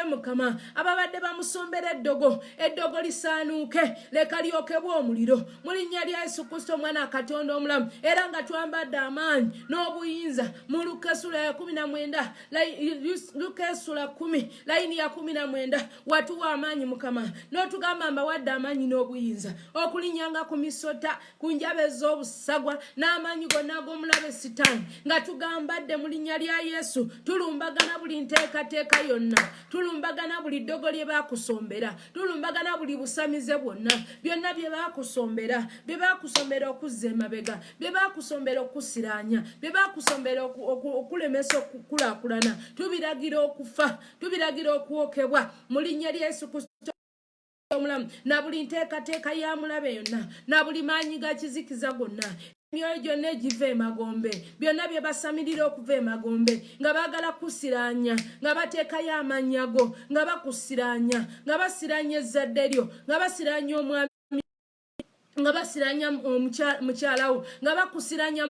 mukama ababadde bamusombera eddogo lisaanuuke leka lyokebwe omuliro mu linnya lya Yesu Kristo omwana katonda omulamu era nga twambadde amaanyi n'obuyinza mu Luka essula ya 19 Luka essula 10 layini ya 19 watuwa amaanyi mukama n'otugamba mbawadde amaanyi n'obuyinza okulinyanga ku misota ku njabe z'obusagwa n'amaanyi gonna ag'omulabe sitaani nga tugambadde mu linnya lya Yesu tulumbagana buli nteekateeka yonna tulumbagana buli ddogo lye baakusombera tulumbagana buli busamize bwonna byonna bye baakusombera okuzza emabega bye baakusombera okusiraanya bye baakusombera okulemesa okukulaakulana tubiragira okufa tubiragira okwokebwa mu linnya lya Yesu Kristo omulamu na buli nteekateeka ya mulabe yonna na buli maanyi ga kizikiza gonna emyoyo gyonna egiva emagombe byonna bye basamirira okuva emagombe nga baagala kusiraanya nga bateekayo amannya go nga bakusiraanya nga basiraanya ezzadde lyo nga basiraanya omwami nga basiraanya mukyalawo nga bakusiraanya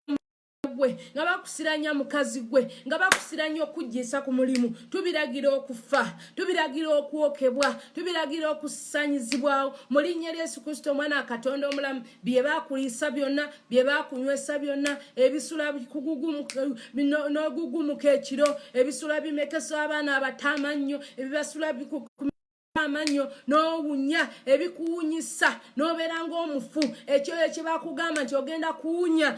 gwe nga bakusiranya mukazi gwe nga bakusiranya okujjisa ku mulimu tubiragira okufa tubiragira okwokebwa tubiragira okusanyizibwawo mu linnya lya Yesu Kristo omwana katonda omulamu bye bakuliisa byonna bye bakunywesa byonna ebisula n'ogugumuka ekiro ebisula bimekesa abaana abatamannyo ebibasula amanyo n'owunya ebikuwunyisa n'obeera ng'omufu ekyo kye bakugamba nti ogenda kuwunya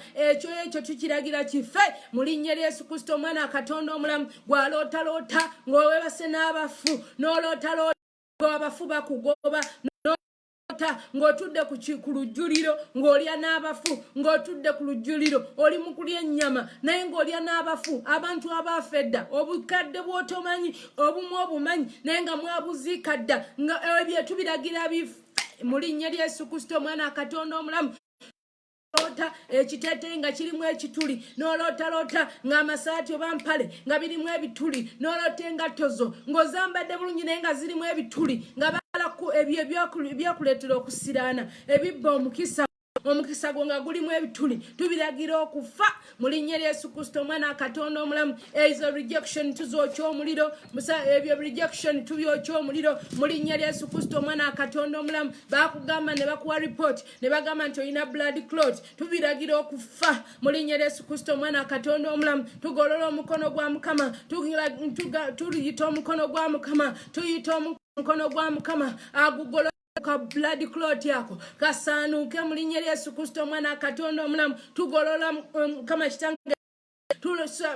ekyo tukiragira kife mu linnya lya Yesu Kristo omwana katonda omulamu gwalootalota ng'owebase n'abafu n'olootalota ng'abafu bakugoba ng'otudde ku lujjuliro ng'olya n'abafu ng'otudde ku lujjuliro oli mu kulya ennyama naye ng'olya n'abafu abantu abaafa edda obukadde bw'otomanyi obumu obumanyi naye nga mwabuziika dda nga ebyo tubiragira bife mu linnya lya Yesu Kristo omwana katonda omulamu ekiteeteeyi nga kirimu ekituli n'olootalota ng'amasaati oba mpale nga birimu ebituli n'oloota engatto zo ng'ozambadde bulungi naye nga zirimu ebituli nga balaku ebyo ebyakuleetera okusiraana ebibba omukisa gwo nga gulimu ebituli tubiragira okufa mu linnya lya Yesu Kristo omwana katonda omulamu ezo rejection tuzookya omuliro ebyo rejection tubyokya omuliro mu linnya lya Yesu Kristo omwana katonda omulamu bakugamba ne bakuwa report ne bagamba nti olina blood clot tubiragira okufa mu linnya lya Yesu Kristo omwana katonda omulamu tugolola omukono gwa mukama tuyita omukono gwa mukama tuyita omukono gwa mukama agugolola ka blood clot yako kasaanuuke mu linnya lya Yesu Kristo omwana katonda omulamu tugolola kama kitange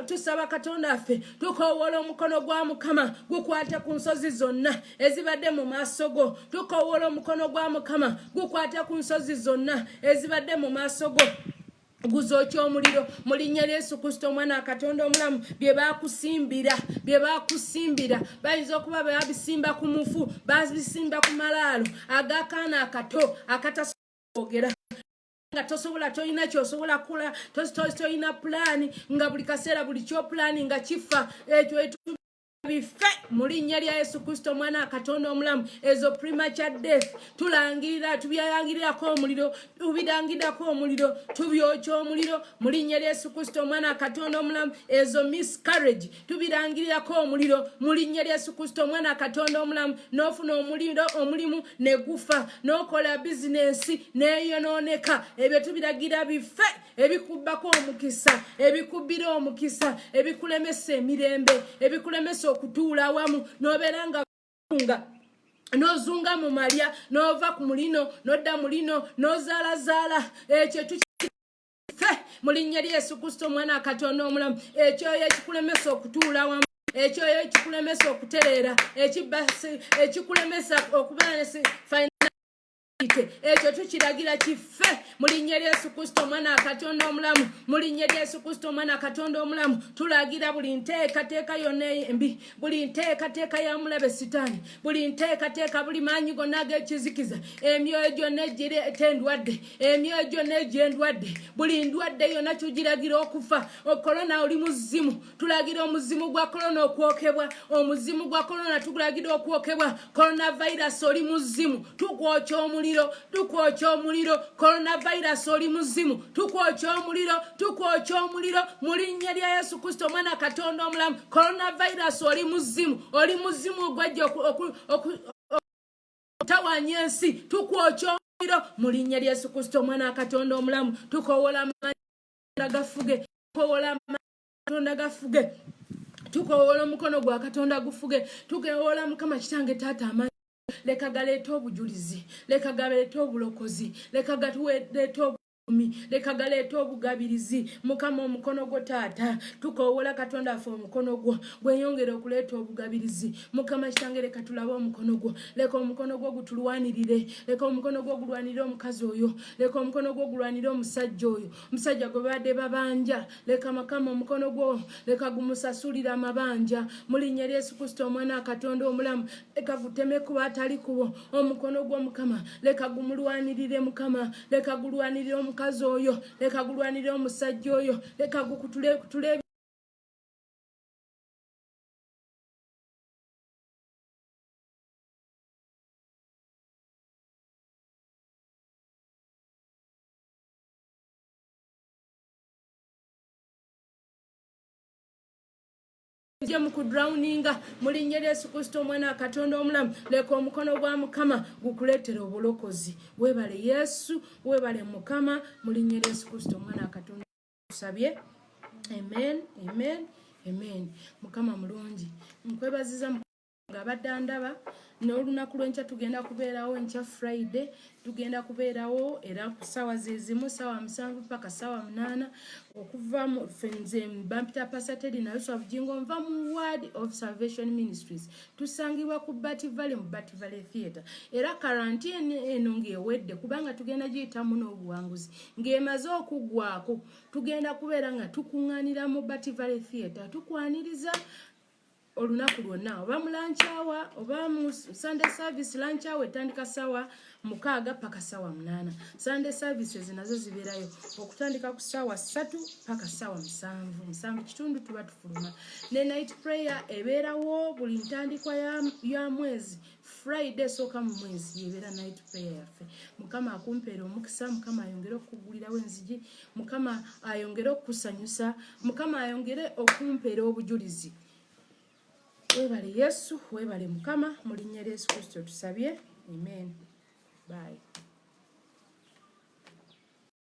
tusaba Katonda affe tukowoola omukono gwa Mukama gukwate ku nsozi zonna ezibadde mu maaso go tukowoola omukono gwa Mukama gukwate ku nsozi zonna ezibadde mu maaso go guzookya omuliro mu linnya lya Yesu Kristo omwana Katonda omulamu bye bakusimbira bayinza okuba babisimba ku mufu babisimba ku malaalo agakaana akato akatasobola nga tosobola toyina kyosobola kula toyina pulaani nga buli kaseera buli kyopulaani nga kifa ekyo bife mu linnya lya Yesu Kristo omwana Katonda omulamu ezo premature death tubyangirirako omuliro tubyokya omuliro mu linnya lya Yesu Kristo omwana Katonda omulamu ezo miscarriage tubirangirirako omuliro mu linnya lya Yesu Kristo omwana Katonda omulamu n'ofuna omulimu ne gufa n'okola bizinensi neyonooneka ebyo tubiragira bife ebikubbako omukisa ebikubbira omukisa ebikulemesa emirembe ebikulemesa okutuula wamu nobeeranga nozunga mu malya nova ku mulino nodda mulino nozaalazaala ekyo tukife mu linnya lya Yesu Kristo omwana Katonda omulamu ekyoyo ekikulemesa okutuula wamu ekyoyo ekikulemesa okutereera ekikulemesa okubeera ekyo tukiragira kife mu linnya lya Yesu Kristo omwana Katonda omulamu mu linnya lya Yesu Kristo omwana Katonda omulamu tulagira buli nteekateeka yonna embi buli nteekateeka ya mulabe sitaani buli nteekateeka buli maanyi gonna ag'ekizikiza emyoyo gyonna egireeta endwadde emyoyo gyonna egy'endwadde buli ndwadde yonna tugiragira okufa korona oli muzimu tulagira omuzimu gwa korona okwokebwa omuzimu gwa korona tugulagira okwokebwa coronavirus oli muzimu tukwokya omuliro coronavirus oli muzimu tukwokya omuliro mu linnya lya Yesu Kristo omwana Katonda omulamu coronavirus oli muzimu ogwajja okutawanya ensi tukwokya omuliro mu linnya lya Yesu Kristo omwana Katonda omulamu tukowola tukowola omukono gwa Katonda gufuge tukowola Mukama kitange taata amaanyi leka galeeta obujulizi leka galeeta obulokozi leka galeeta obumi leka galeeta obugabirizi Mukama omukono gwo taata tukowola Katonda affe omukono gwo gweyongera okuleeta obugabirizi Mukama kitange leka tulabe omukono gwo leka omukono gwo gutulwanirire leka omukono gwo gulwanirire omukazi oyo leka omukono gwo gulwanirire omusajja oyo omusajja gwe badde babanja leka Mukama omukono gwo leka gumusasulira amabanja mu linnya lya Yesu Kristo omwana Katonda omulamu leka guteme kuba atali kubo omukono gwo Mukama leka gumulwanirire Mukama leka gulwanirire omukazi oyo leka gulwanirire omusajja oyo leka gukutule mu kudrowninga mu linnya lya Yesu Kristo omwana Katonda omulamu leka omukono gwa Mukama gukuleetera obulokozi webale Yesu webale Mukama mu linnya lya Yesu Kristo omwana Katonda tusabye amen Mukama mulungi nkwebaziza nga baddandaba n'olunaku lw'enkya tugenda kubeerawo enkya Friday tugenda kubeerawo era ku ssaawa zezimu ssaawa 7 paka ssaawa 8 okuva mu fenze bampita pasateri nayo Bujingo nva mu Word of Salvation Ministries tusangibwa ku Bati Valley mu Bati Valley Theatre era quarantine eno ng'ewedde kubanga tugenda giyitamu n'obuwanguzi ng'emaze okuggwako tugenda kubeera nga tukuŋŋaanira mu Bati Valley Theatre tukwaniriza olunaku lwonna oba mu lunch hour oba mu Sunday service lunch hour etandika ssaawa 6 paka ssaawa 8 Sunday services nazo zibeerayo okutandika ku ssaawa 3 paka ssaawa 7 kitundu tuba tufuluma ne night prayer ebeerawo buli ntandikwa ya mwezi Friday sooka mu mwezi yebeera night prayer yaffe Mukama akumpeera omukisa Mukama ayongere okugulirawo enzigi Mukama ayongere okusanyusa Mukama ayongere okumpeera obujulizi webale Yesu webale Mukama mu linnya lya Yesu Kristo tusabye amen bye